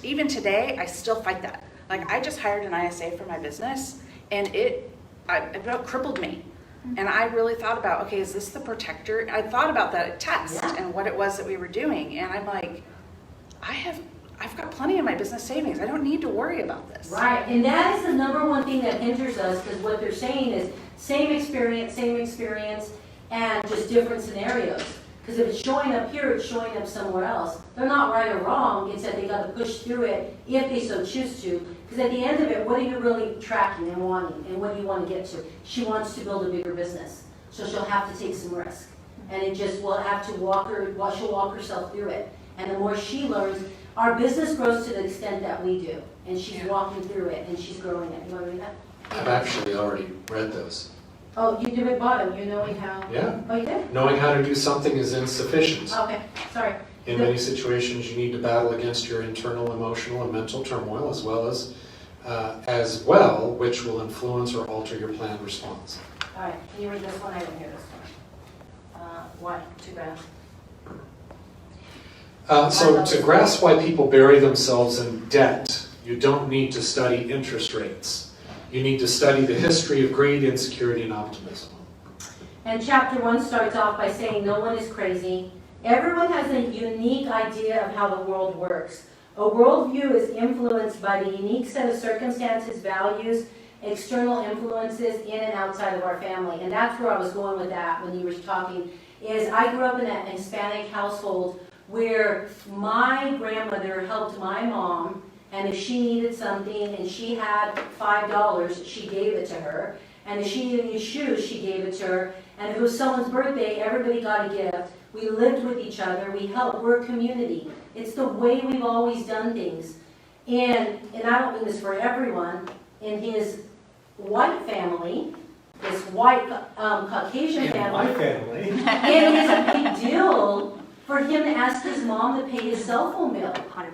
even today, I still fight that. Like, I just hired an ISA for my business, and it crippled me. And I really thought about, okay, is this the protector? I thought about that test and what it was that we were doing. And I'm like, I've got plenty of my business savings. I don't need to worry about this. Right, and that is the number one thing that hinders us, because what they're saying is same experience, and just different scenarios. Because if it's showing up here, it's showing up somewhere else. They're not right or wrong. It's that they got to push through it if they so choose to. Because at the end of it, what are you really tracking and wanting, and what do you want to get to? She wants to build a bigger business, so she'll have to take some risk, and it just will have to she'll walk herself through it. And the more she learns, our business grows to the extent that we do, and she's walking through it and she's growing it. You want to read that? I've actually already read those. Oh, you do at bottom. You knowing how? Yeah. Oh, you did? Knowing how to do something is insufficient. Okay, sorry. In many situations, you need to battle against your internal, emotional, and mental turmoil, as well, which will influence or alter your planned response. All right, can you read this one? I didn't hear this one. Why? Too bad. So to grasp why people bury themselves in debt, you don't need to study interest rates. You need to study the history of greed, insecurity, and optimism. And chapter 1 starts off by saying no one is crazy. Everyone has a unique idea of how the world works. A worldview is influenced by the unique set of circumstances, values, external influences in and outside of our family. And that's where I was going with that when you were talking, is I grew up in a Hispanic household where my grandmother helped my mom, and if she needed something and she had $5, she gave it to her. And if she needed new shoes, she gave it to her. And if it was someone's birthday, everybody got a gift. We lived with each other. We helped. We're a community. It's the way we've always done things. And I don't mean this for everyone. In his white family, this white Caucasian family, My family. it is a big deal for him to ask his mom to pay his cell phone bill. 100%.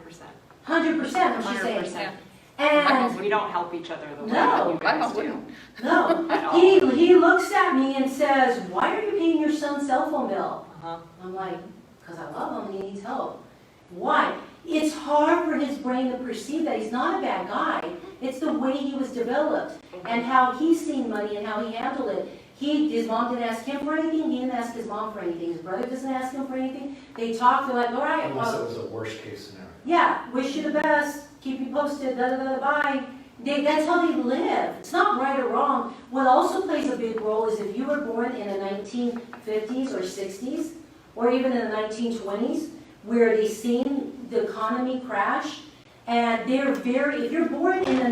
100%, what she's saying. 100%. And We don't help each other the way No, you guys do. no, At all. he looks at me and says, "Why are you paying your son's cell phone bill?" I'm like, "Because I love him and he needs help." Why? It's hard for his brain to perceive that he's not a bad guy. It's the way he was developed and how he's seen money and how he handled it. His mom didn't ask him for anything. He didn't ask his mom for anything. His brother doesn't ask him for anything. They talk. They're like, "All right, Unless well, it was a worst case scenario. yeah, wish you the best. Keep you posted. Da da da. Bye." That's how they live. It's not right or wrong. What also plays a big role is if you were born in the 1950s or 60s, or even in the 1920s, where they seen the economy crash, and if you're born in the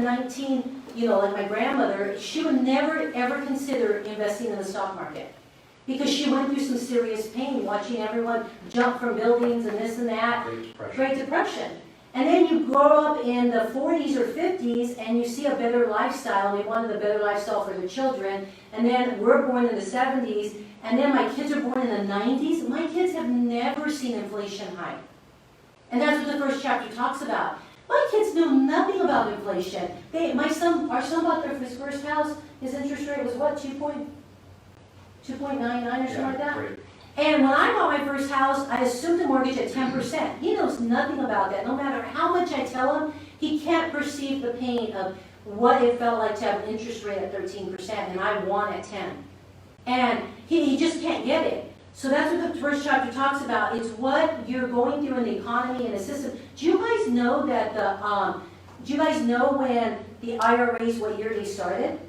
like my grandmother, she would never ever consider investing in the stock market. Because she went through some serious pain watching everyone jump from buildings and this and that. Great Depression. And then you grow up in the 40s or 50s and you see a better lifestyle. They wanted a better lifestyle for their children. And then we're born in the 70s. And then my kids are born in the 90s. My kids have never seen inflation high. And that's what the first chapter talks about. My kids know nothing about inflation. Our son bought his first house. His interest rate was what, 2.99 or something like that? Great. And when I bought my first house, I assumed a mortgage at 10%. He knows nothing about that. No matter how much I tell him, he can't perceive the pain of what it felt like to have an interest rate at 13% and I won at 10. And he just can't get it. So that's what the first chapter talks about. It's what you're going through in the economy and the system. Do you guys know that do you guys know when the IRAs, what year they started?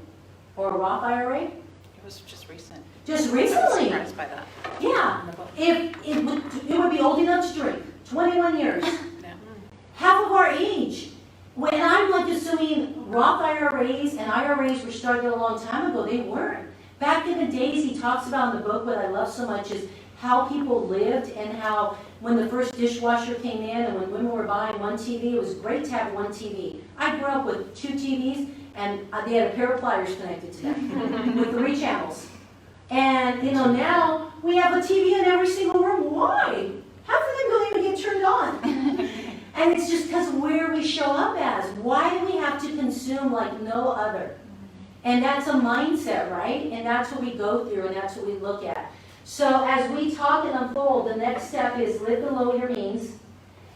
Or a Roth IRA? It was just recent. Just I was recently. surprised by that. Yeah. It would be old enough to drink. 21 years. Yeah. Half of our age. When I'm like assuming Roth IRAs and IRAs were started a long time ago, they weren't. Back in the days, he talks about in the book, what I love so much is how people lived and how when the first dishwasher came in and when women were buying one TV, it was great to have one TV. I grew up with 2 TVs and they had a pair of pliers connected to them with 3 channels. And now we have a TV in every single room. Why? Half of them don't even get turned on. And it's just because where we show up as. Why do we have to consume like no other? And that's a mindset, right? And that's what we go through and that's what we look at. So as we talk and unfold, the next step is live below your means.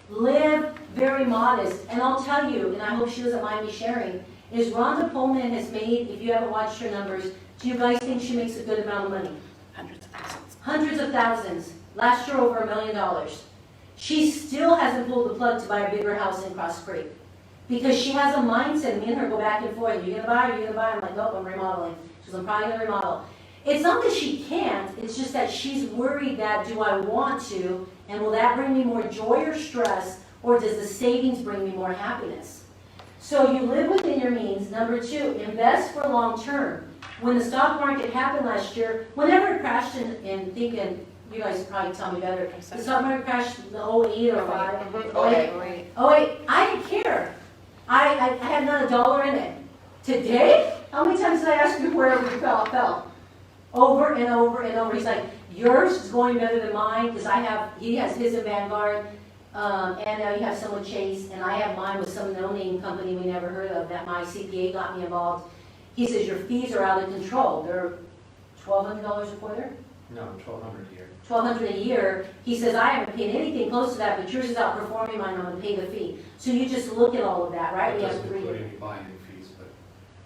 Live very modest. And I'll tell you, and I hope she doesn't mind me sharing, is Rhonda Pullman has made, if you haven't watched her numbers, do you guys think she makes a good amount of money? Hundreds of thousands. Hundreds of thousands. Last year over $1 million. She still hasn't pulled the plug to buy a bigger house in Cross Creek. Because she has a mindset, me and her go back and forth. Are you going to buy? Are you going to buy? I'm like, nope, I'm remodeling. She says, I'm probably going to remodel. It's not that she can't, it's just that she's worried that, do I want to? And will that bring me more joy or stress? Or does the savings bring me more happiness? So you live within your means. Number 2, invest for long term. When the stock market happened last year, whenever it crashed in thinking, you guys probably tell me better, the stock market crashed in 08 or 05. Oh wait, I didn't care. I had not $1 in it. Today, how many times did I ask you wherever you fell? Over and over and over. He's like, yours is going better than mine because he has his in Vanguard, and now you have some with Chase, and I have mine with some no-name company we never heard of that my CPA got me involved. He says, your fees are out of control. They're $1,200 a quarter? No, $1,200 a year. $1,200 a year. He says, I haven't paid anything close to that, but yours is outperforming mine. I'm going to pay the fee. So you just look at all of that, right? That doesn't include any buying fees, but.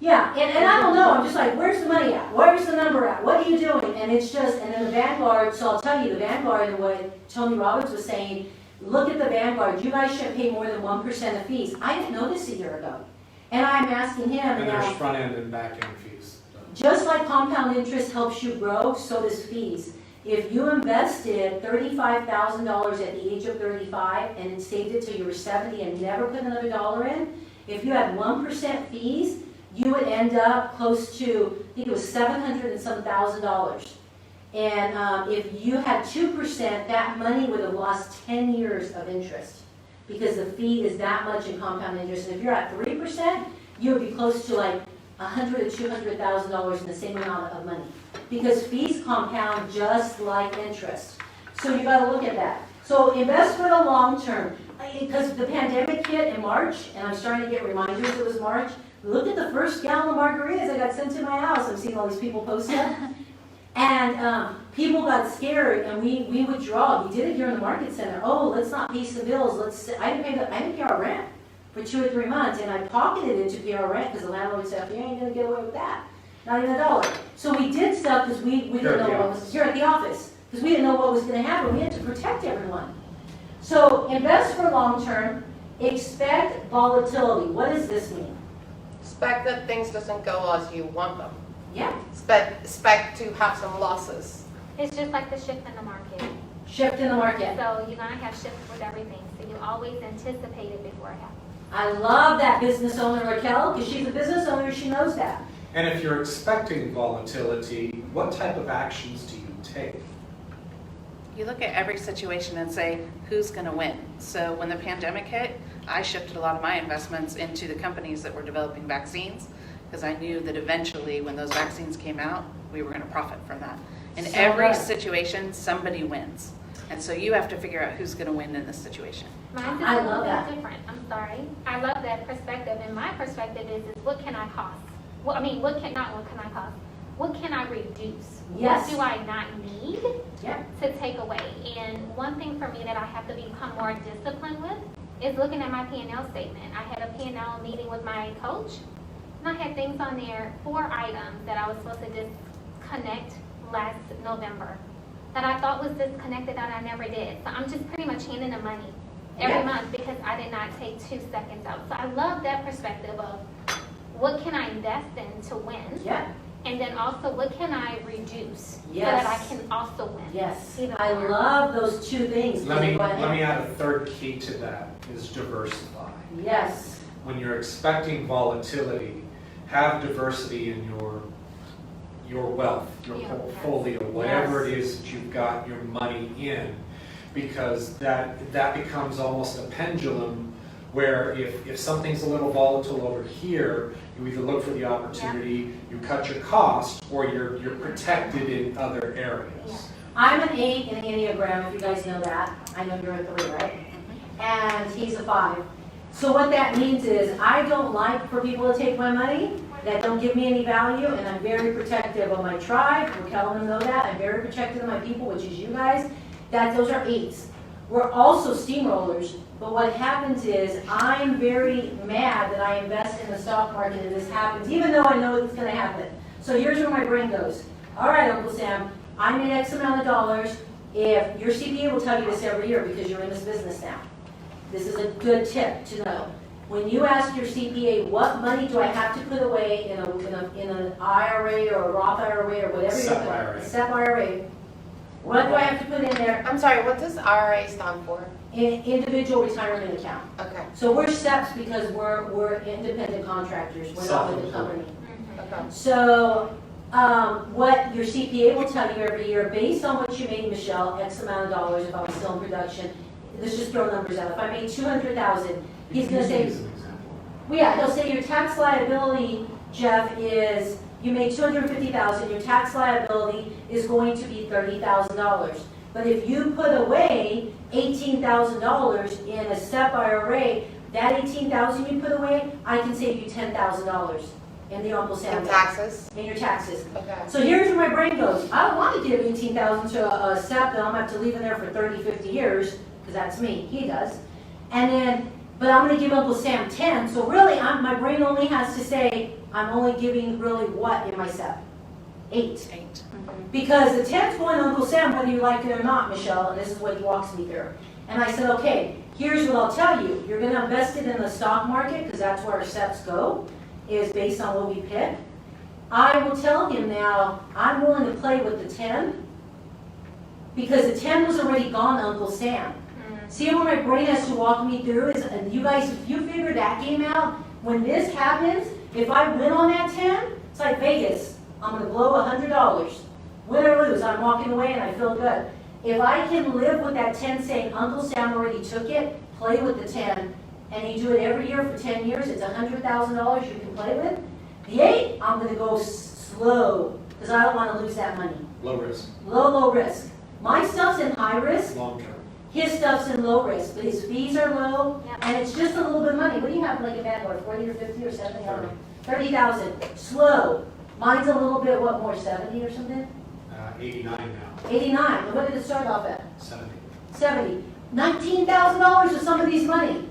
Yeah, and I don't know. I'm just like, where's the money at? Where's the number at? What are you doing? And it's just, and then the Vanguard, so I'll tell you, the Vanguard, and what Tony Robbins was saying, look at the Vanguard. You guys shouldn't pay more than 1% of fees. I didn't know this a year ago. And I'm asking him And now. there's front end and back end fees. Just like compound interest helps you grow, so does fees. If you invested $35,000 at the age of 35 and then saved it till you were 70 and never put another $1 in, if you had 1% fees, you would end up close to, I think it was $700 and some $1,000. And if you had 2%, that money would have lost 10 years of interest because the fee is that much in compound interest. And if you're at 3%, you would be close to like $100,000 to $200,000 in the same amount of money. Because fees compound just like interest. So you got to look at that. So invest for the long term. Because the pandemic hit in March, and I'm starting to get reminders it was March. Look at the first gallon of margaritas I got sent to my house. I'm seeing all these people post that. And people got scared, and we withdrew. We did it here in the market center. Oh, let's not pay some bills. I didn't pay our rent for 2 or 3 months, and I pocketed it to pay our rent because the landlord said, you ain't gonna get away with that. Not even $1. So we did stuff because we didn't know what was here at the office because we didn't know what was going to happen. We had to protect everyone. So invest for long term. Expect volatility. What does this mean? Expect that things doesn't go as you want them. Yeah. Expect to have some losses. It's just like the shift in the market. Shift in the market. So you're going to have shifts with everything. So you always anticipate it before it happens. I love that business owner, Raquel, because she's a business owner, she knows that. And if you're expecting volatility, what type of actions do you take? You look at every situation and say, who's going to win? So when the pandemic hit, I shifted a lot of my investments into the companies that were developing vaccines, because I knew that eventually when those vaccines came out, we were going to profit from that. In So every good. situation, somebody wins. And so you have to figure out who's going to win in this situation. Mine's I a love little that. bit different. I'm sorry. I love that perspective, and my perspective is what can I cost? Well, I mean, what can I cost? What can I reduce? Yes. What do I not need Yep. to take away? And one thing for me that I have to become more disciplined with is looking at my P&L statement. I had a P&L meeting with my coach, and I had things on there, 4 items that I was supposed to disconnect last November that I thought was disconnected that I never did. So I'm just pretty much handing the money every Yeah. month because I did not take 2 seconds out. So I love that perspective of what can I invest in to win? Yep. And then also, what can I reduce so Yes. that I can also win? Yes. Even I more. love those 2 things. Let me Go ahead. add a third key to that, is diversify. Yes. When you're expecting volatility, have diversity in your wealth, your Yeah. portfolio, whatever Yes. it is that you've got your money in, because that becomes almost a pendulum where if something's a little volatile over here, you either look for the opportunity, you cut your cost, or you're protected in other areas. I'm an 8 in the Enneagram, if you guys know that. I know you're a 3, right? And he's a 5. So what that means is I don't like for people to take my money that don't give me any value, and I'm very protective of my tribe. Raquel and them know that. I'm very protective of my people, which is you guys. Those are 8s. We're also steamrollers, but what happens is I'm very mad that I invest in the stock market and this happens, even though I know it's going to happen. So here's where my brain goes. All right, Uncle Sam, I made X amount of dollars. If your CPA will tell you this every year because you're in this business now. This is a good tip to know. When you ask your CPA, what money do I have to put away in an IRA or a Roth IRA or whatever SEP you're IRA. a SEP IRA, what do I have to put in there? I'm sorry, what does RA stand for? Individual retirement account. Okay, So we're SEPs because we're independent contractors. We're not with the company. okay. So what your CPA will tell you every year, based on what you made, Michelle, X amount of dollars, if I was still in production, let's just throw numbers out. If I made $200,000, he's going to say, Use an example. well, yeah, he'll say your tax liability, Jeff, is you made $250,000. Your tax liability is going to be $30,000. But if you put away $18,000 in a SEP IRA, that $18,000 you put away, I can save you $10,000 in the Uncle Sam. And taxes? In your taxes. Okay. So here's where my brain goes. I don't want to give $18,000 to a SEP that I'm going to have to leave in there for 30, 50 years, because that's me. He does. And then, but I'm going to give Uncle Sam 10. So really, my brain only has to say, I'm only giving really what in my SEP? 8. 8. Because the 10's going to Uncle Sam, whether you like it or not, Michelle, and this is what he walks me through. And I said, okay, here's what I'll tell you. You're going to invest it in the stock market, because that's where our SEPs go, is based on what we pick. I will tell him now, I'm willing to play with the 10, because the 10 was already gone to Uncle Sam. See what my brain has to walk me through is, and you guys, if you figure that game out, when this happens, if I win on that 10, it's like Vegas. I'm going to blow $100. Win or lose, I'm walking away and I feel good. If I can live with that 10 saying, Uncle Sam already took it, play with the 10, and you do it every year for 10 years, it's $100,000 you can play with. The 8, I'm going to go slow, because I don't want to lose that money. Low risk, Low risk. My stuff's in high risk. long term. His stuff's in low risk, but his fees are low, Yep. and it's just a little bit of money. What do you have like a bad one, 40 or 50 or 70? I don't know. 30,000, slow. Mine's a little bit, what more, 70 or something? 89 now, 89, and what did it start off at? 70. 70. $19,000 of somebody's money.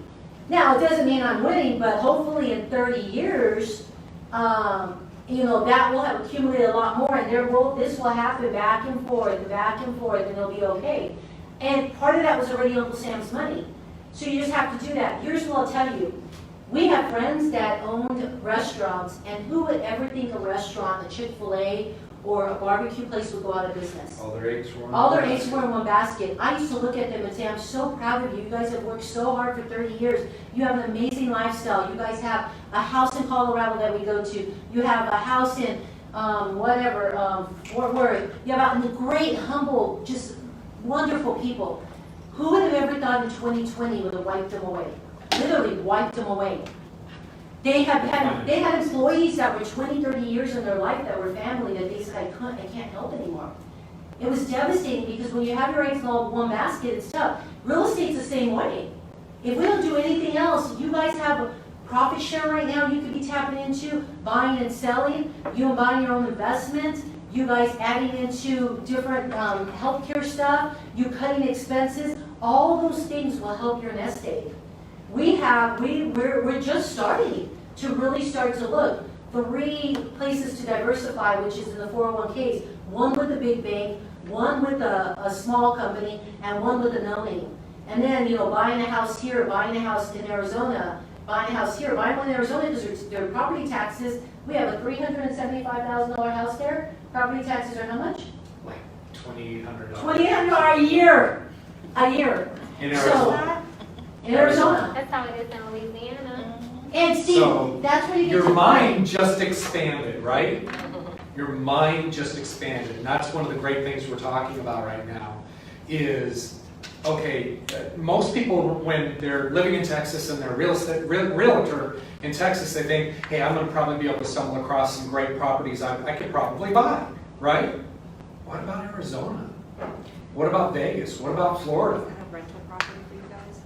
Now, it doesn't mean I'm winning, but hopefully in 30 years, that will have accumulated a lot more, and this will happen back and forth, and it'll be okay. And part of that was already Uncle Sam's money. So you just have to do that. Here's what I'll tell you. We have friends that owned restaurants, and who would ever think a restaurant, a Chick-fil-A or a barbecue place would go out of business. All their eggs were. All their eggs were in one basket. I used to look at them and say, I'm so proud of you. You guys have worked so hard for 30 years. You have an amazing lifestyle. You guys have a house in Colorado that we go to. You have a house in Fort Worth. You have a great, humble, just wonderful people. Who would have ever thought in 2020 would have wiped them away? Literally wiped them away. They had employees that were 20, 30 years in their life that were family that they said, I can't help anymore. It was devastating because when you have your eggs in all one basket, it's tough. Real estate's the same way. If we don't do anything else, you guys have a profit share right now you could be tapping into, buying and selling, you buying your own investments, you guys adding into different healthcare stuff, you cutting expenses, all those things will help your nest egg. We're just starting to really start to look. 3 places to diversify, which is in the 401ks, one with a big bank, one with a small company, and one with a no-name. And then, buying a house here, buying a house in Arizona, buying a house here, buying one in Arizona because their property taxes, we have a $375,000 house there. Property taxes are how much? Like $2,800. $2,800 a year. A year. In Arizona. In Arizona. That's how it is in Louisiana. And see, So, that's where you get Your to mind just expanded, right? Your mind just expanded. And that's one of the great things we're talking about right now is, okay, most people when they're living in Texas and they're a realtor in Texas, they think, hey, I'm going to probably be able to stumble across some great properties I could probably buy, right? What about Arizona? What about Vegas? What about Florida? Is that a rental property for you guys?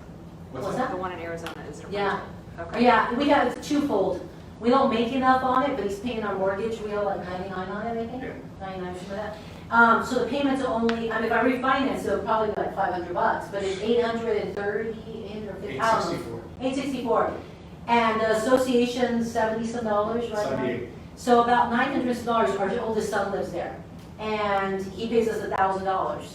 What's that? The one in Arizona, is it a rental? Yeah. Okay. Yeah, we got it twofold. We don't make enough on it, but he's paying our mortgage. We owe like 99 on it, I think. Yeah. 99 for that. So the payments are only, if I refinance, it'll probably be like $500, but it's 830, 850, 864. 864. And the association, 70-some dollars, right? 78. So about $900. Our oldest son lives there, and he pays us $1,000.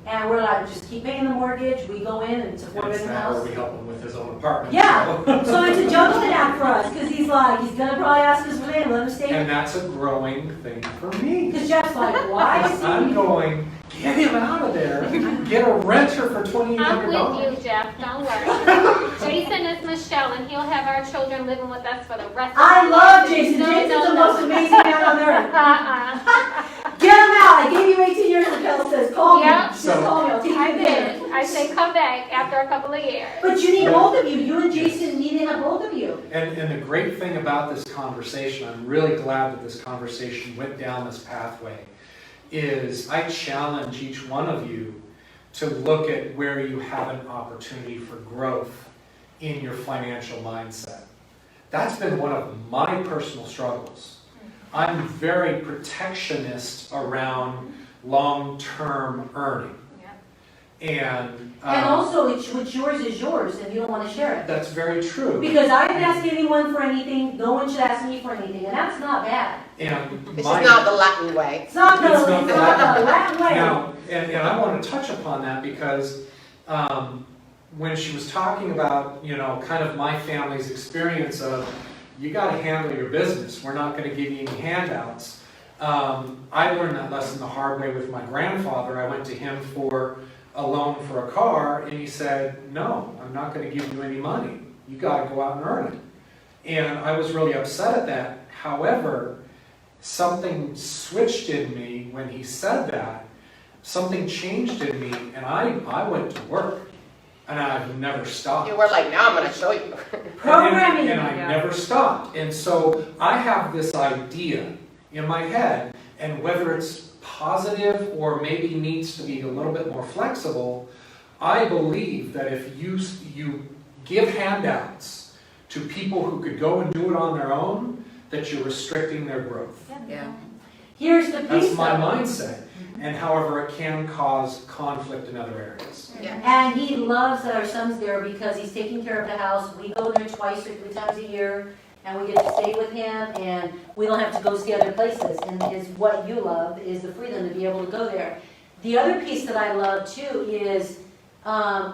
And we're like, just keep paying the mortgage. We go in and it's a And 4-bedroom it's that house. where we help him with his own apartment. Yeah, So. so it's a juggling act for us, because he's gonna probably ask us for name, let him stay. And that's a growing thing for me. Because Jeff's like, why is I'm he? going, get him out of there. Get a renter for $2,800. I'm with you, Jeff, don't worry. Jason is Michelle, and he'll have our children living with us for the rest of I their love lives. Jason, No, Jason's no, the no. most amazing man on earth. Get him out, I gave you 18 years, Michelle says, call me, Yep. just call me, I'll take you I to dinner. did. I say come back after a couple of years. But you need both of you and Jason need to have both of you. And the great thing about this conversation, I'm really glad that this conversation went down this pathway, is I challenge each one of you to look at where you have an opportunity for growth in your financial mindset. That's been one of my personal struggles. I'm very protectionist around long-term earning. And Also, what's yours is yours, and you don't want to share it. that's very true. Because I didn't ask anyone for anything, no one should ask me for anything, and that's not bad. And It's my- just not the Latin way. It's not the, It's not the Latin way. Now, and I want to touch upon that because when she was talking about, kind of my family's experience of, you got to handle your business. We're not going to give you any handouts. I learned that lesson the hard way with my grandfather. I went to him for a loan for a car, and he said, no, I'm not going to give you any money. You got to go out and earn it. And I was really upset at that. However, something switched in me when he said that. Something changed in me, and I went to work, and I've never stopped. You were like, now I'm going to show you. Programming. And I never stopped. And so I have this idea in my head, and whether it's positive or maybe needs to be a little bit more flexible, I believe that if you give handouts to people who could go and do it on their own, that you're restricting their growth. Yeah. Here's the piece That's my though. mindset. And however, it can cause conflict in other areas. Yeah. And he loves that our son's there because he's taking care of the house. We go there twice or 3 times a year, and we get to stay with him, and we don't have to go see other places. And is what you love is the freedom to be able to go there. The other piece that I love too is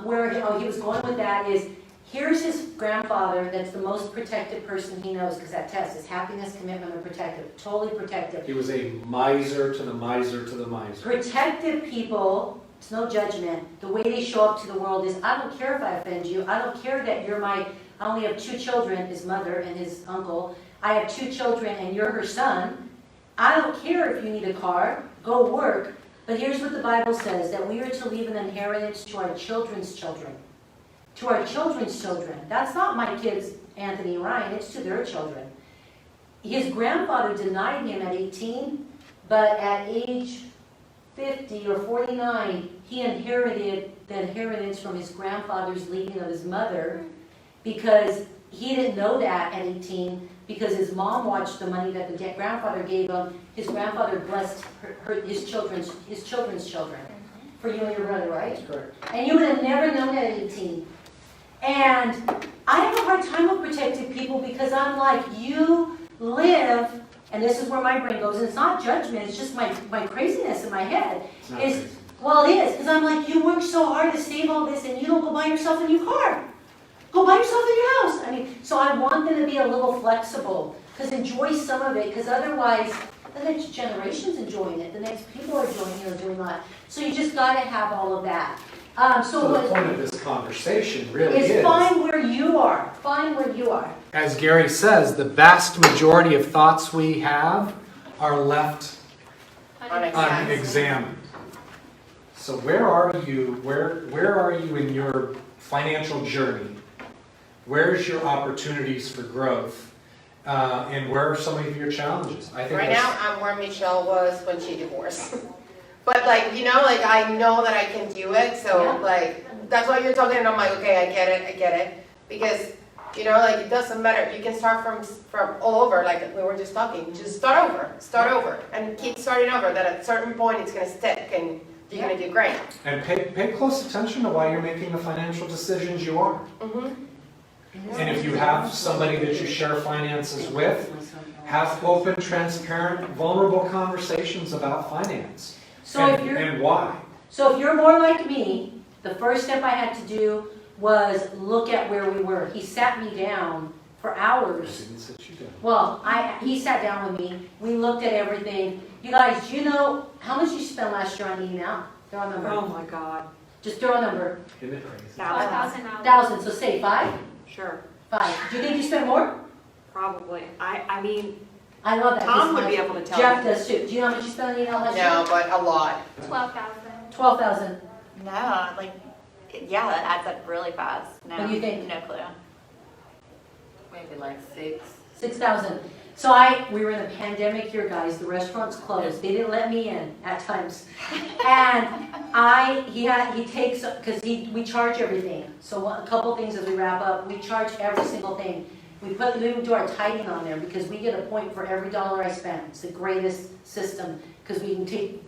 where he was going with that is Here's his grandfather that's the most protected person he knows, because that test is happiness, commitment, and protective. Totally protective. He was a miser to the miser to the miser. Protective people, it's no judgment. The way they show up to the world is, I don't care if I offend you. I don't care that you're I only have 2 children, his mother and his uncle. I have 2 children and you're her son. I don't care if you need a car. Go work. But here's what the Bible says, that we are to leave an inheritance to our children's children. To our children's children. That's not my kids, Anthony and Ryan, it's to their children. His grandfather denied him at 18, but at age 50 or 49, he inherited the inheritance from his grandfather's leaving of his mother, because he didn't know that at 18, because his mom watched the money that the grandfather gave him. His grandfather blessed his children's children. For you and your brother, right? That's correct. And you would have never known that at 18. And I have a hard time with protected people, because I'm like, you live, and this is where my brain goes, and it's not judgment, it's just my craziness in my head. It's not Is, crazy. well, it is, because I'm like, you work so hard to save all this, and you don't go buy yourself a new car. Go buy yourself a new house. I mean, so I want them to be a little flexible, because enjoy some of it, because otherwise, the next generation's enjoying it, the next people are doing that. So you just got to have all of that. So the point of this conversation really is find where you are. Find where you are. As Gary says, the vast majority of thoughts we have are left unexamined. So where are you? Where are you in your financial journey? Where's your opportunities for growth? And where are some of your challenges? I think Right now, I'm where Michelle was when she divorced. But like, you know, like I know that I can do it. So Yeah. like, that's why you're talking and I'm like, okay, I get it. Because, you know, like it doesn't matter. You can start from all over, like we were just talking. Just start over and keep starting over. That at a certain point it's gonna stick and you're gonna do great. And pay close attention to why you're making the financial decisions you are. Mm-hmm. And if you have somebody that you share finances with, have open, transparent, vulnerable conversations about finance. And why. So if you're more like me, the first step I had to do was look at where we were. He sat me down for I hours. didn't sit you down. Well, he sat down with me. We looked at everything. You guys, do you know how much you spent last year on eating out? Throw a number. Oh my God. Just throw a number. Isn't it crazy? $1,000. $1,000. So say 5? Sure, 5. Do you think you spent more? probably. I mean, I love that. Tom would be able to tell Jeff you. does too. Do you know how much you spent on eating out last year? No, but a lot. 12,000. 12,000. No, like, yeah, that adds up really fast. No, What do you think? No clue. maybe like 6. 6,000. So we were in a pandemic here, guys. The restaurants closed. They didn't let me in at times. And he takes, because we charge everything. So a couple things as we wrap up. We charge every single thing. We do our tithing on there, because we get a point for every dollar I spend. It's the greatest system, because we can take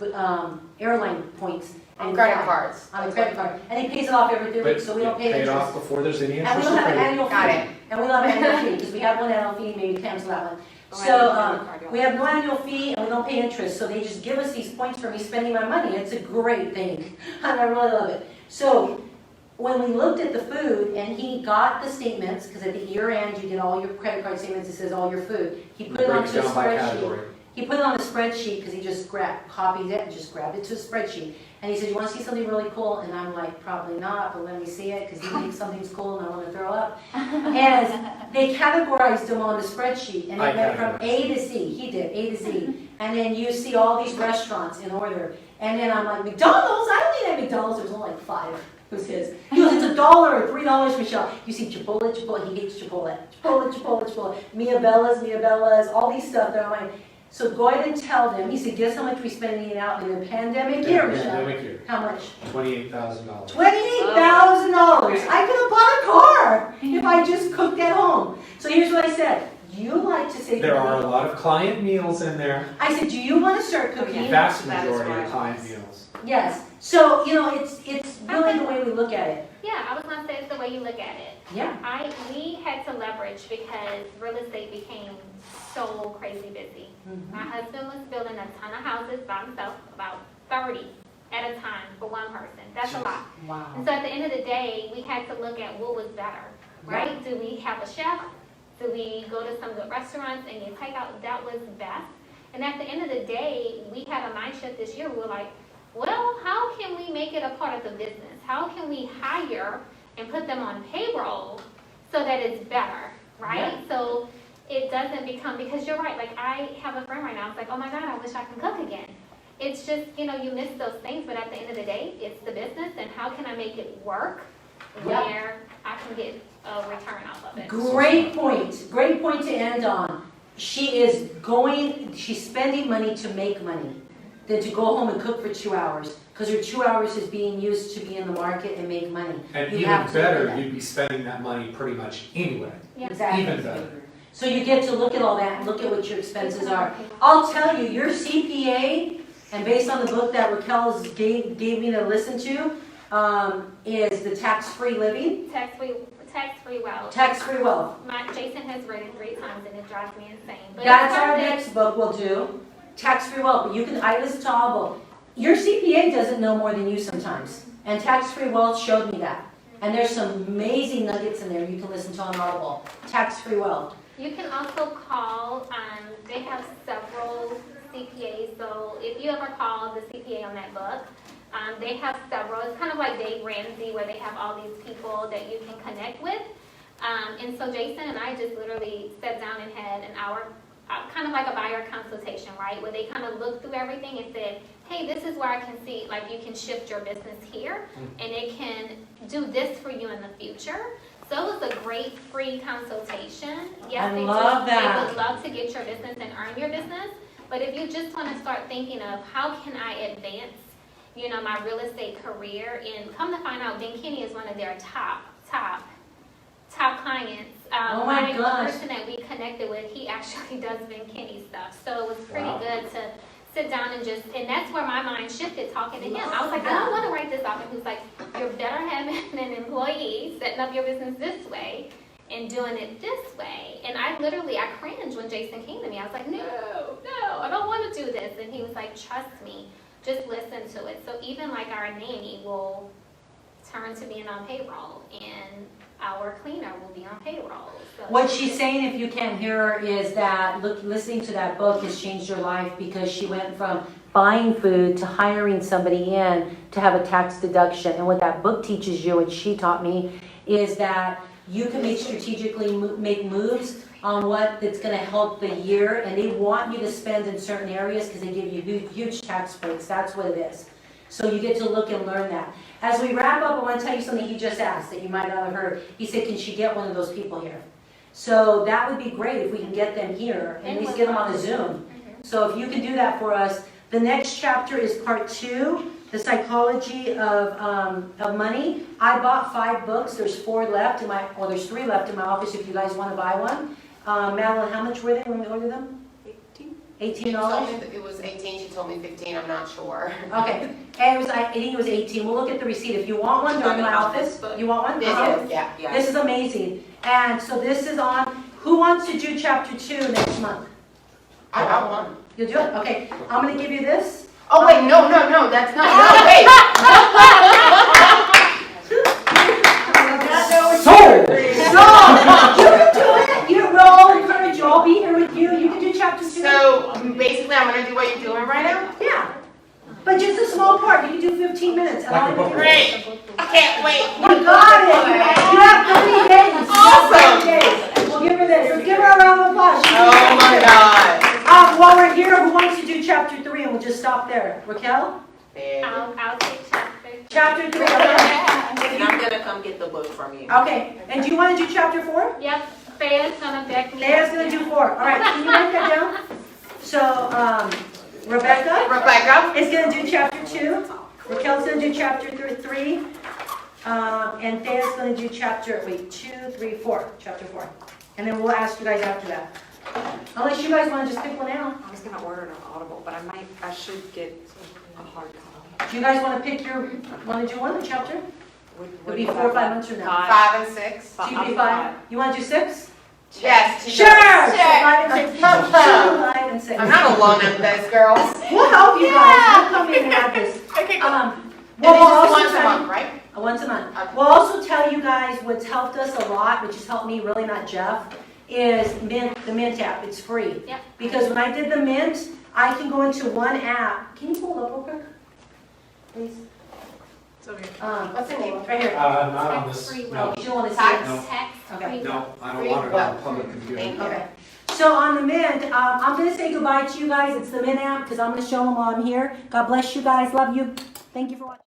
airline points. On credit cards. On a credit card. And he pays it off every 3 weeks, so we don't pay it interest. off before there's any And interest. we don't have an paid. annual fee. Got it. And we don't have an annual fee, because we have one annual fee, maybe cancel that one. Oh, I didn't have a So card, we have no annual fee and we don't pay interest, so they just give us these points for me spending my money. It's a great thing, and I really love it. So when we looked at the food, and he got the statements, because at the year end you get all your credit card statements, it says all your food. He put it Break onto a down by spreadsheet. category. He put it on a spreadsheet, because he just copied it and just grabbed it to a spreadsheet. And he said, you want to see something really cool? And I'm like, probably not, but let me see it, because he thinks something's cool and I want to throw up. And they categorized them on the spreadsheet, and it went from A to Z. He did, A to Z. And then you see all these restaurants in order. And then I'm like, McDonald's? I don't need that McDonald's. There was only like 5. It was his. He goes, it's $1 or $3, Michelle. You see Chipotle. He hates Chipotle. Chipotle. Mia Bella's, all these stuff. That I'm like, so go ahead and tell them. He said, guess how much we spent eating out in the pandemic year, Michelle? Pandemic year. How much? $28,000. $28,000. I could have bought a car if I just cooked at home. So here's what I said. You like to say There are a lot of client meals in there. I said, do you want to start cooking? Vast That is majority right. of client meals. Yes. So, you know, it's really the way we look at it. Yeah, I was gonna say it's the way you look at it. Yeah. We had to leverage because real estate became so crazy busy. Mm-hmm. My husband was building a ton of houses by himself, about 30 at a time for one person. That's a lot. Wow. And so at the end of the day, we had to look at what was better. right? Do we have a chef? Do we go to some good restaurants and get takeout? That was best. And at the end of the day, we had a night shift this year. We were like, well, how can we make it a part of the business? How can we hire and put them on payroll so that it's better, right? Yeah. So it doesn't become, because you're right, like I have a friend right now, it's like, oh my God, I wish I can cook again. It's just, you know, you miss those things, but at the end of the day, it's the business, and how can I make it work where I can get a return off of it? Great point to end on. She's spending money to make money than to go home and cook for 2 hours, because her 2 hours is being used to be in the market and make money. And You even have to look at better, that. you'd be spending that money pretty much anyway. Exactly. Even better. So you get to look at all that and look at what your expenses are. I'll tell you, your CPA, and based on the book that Raquel gave me to listen to, is the tax-free living. Tax-free wealth. Tax-free wealth. Jason has read it 3 times and it drives me insane. But That's it's our something- next book we'll do. Tax-free wealth, but I listen to Audible. Your CPA doesn't know more than you sometimes. And tax-free wealth showed me that. And there's some amazing nuggets in there you can listen to on Audible. Tax-free wealth. You can also call, they have several CPAs, so if you ever call the CPA on that book, they have several. It's kind of like Dave Ramsey, where they have all these people that you can connect with. And so Jason and I just literally sat down and had an hour, kind of like a buyer consultation, right? Where they kind of looked through everything and said, hey, this is where I can see, like, you can shift your business here, and it can do this for you in the future. So it was a great free consultation. Yes, they would love to get your business and earn your business. But if you just want to start thinking of how can I advance, you know, my real estate career, and come to find out, Ben Kinney is one of their top clients. Oh my gosh. The person that we connected with, he actually does Ben Kinney stuff. So it was pretty good to sit down and that's where my mind shifted talking to him. I was like, I don't want to write this off. And he was like, you're better having an employee setting up your business this way and doing it this way. And I cringed when Jason came to me. I was like, no, I don't want to do this. And he was like, trust me, just listen to it. So even like our nanny will turn to being on payroll, and our cleaner will be on payroll. So What she's saying, if you can't hear her, is that listening to that book has changed her life, because she went from buying food to hiring somebody in to have a tax deduction. And what that book teaches you, and she taught me, is that you can strategically make moves on what that's going to help the year, and they want you to spend in certain areas because they give you huge tax breaks. That's what it is. So you get to look and learn that. As we wrap up, I want to tell you something he just asked that you might not have heard. He said, can she get one of those people here? So that would be great if we can get them here and at least get them on a Zoom. So if you can do that for us. The next chapter is part 2, the psychology of money. I bought 5 books. There's 4 left there's 3 left in my office if you guys want to buy one. Madeline, how much were they when we ordered them? $18. She told me that it was 18, she told me 15, I'm not sure. Okay, and I think it was 18. We'll look at the receipt. If you want one, they're in my office. You want one? This is, yeah. This is amazing. And so this is on, who wants to do chapter 2 next month? I got one. You'll do it? Okay, I'm gonna give you this. Oh, wait, no, that's not, no, wait. So, you can do it. We'll all encourage you. I'll be here with you. You can do chapter 2. So, basically, I'm gonna do what you're doing right now? Yeah. But just a small part. You can do 15 minutes. And I'll give you Great. I can't wait. You got it. You have 3 days. Awesome. 3 days. We'll give her this. Give her a round of applause. Oh my God. While we're here, who wants to do chapter 3? And we'll just stop there. Raquel? I'll take chapter 3. Chapter 3. Okay. And I'm gonna come get the book from you. Okay. And do you want to do chapter 4? Yep, Faye's gonna back me up. Leah's going to do 4. All right. Can you write that down? So, Rebecca is going to do chapter 2. Raquel's going to do chapter 3. And Thea's going to do chapter 4. And then we'll ask you guys after that. Unless you guys want to just pick one out. I was gonna order it on Audible, but I should get a hard copy. Do you guys want to want to do one chapter? It'll be 4 or 5 months from now. 5 and 6. So you be 5. You want to do 6? Yes. Sure! 5 and 6. 5 and 6. I'm not alone in this, girls. We'll help you guys. We'll come in and add this. Okay, Well, and this is once a month, right? Once a month. Okay. We'll also tell you guys what's helped us us a lot, which has helped me, really not Jeff, is the Mint app. It's free. Yep. Because when I did the Mint, I can go into one app. Can you pull it up real quick? Please. It's over here. What's the name? Right here. Not on this, Free no, You don't want to see Tax. it? Text. Okay. free no, I don't Free want it on a what? public computer. Thank you. Okay. So on the Mint, I'm going to say goodbye to you guys. It's the Mint app because I'm going to show them while I'm here. God bless you guys. Love you. Thank you for watching.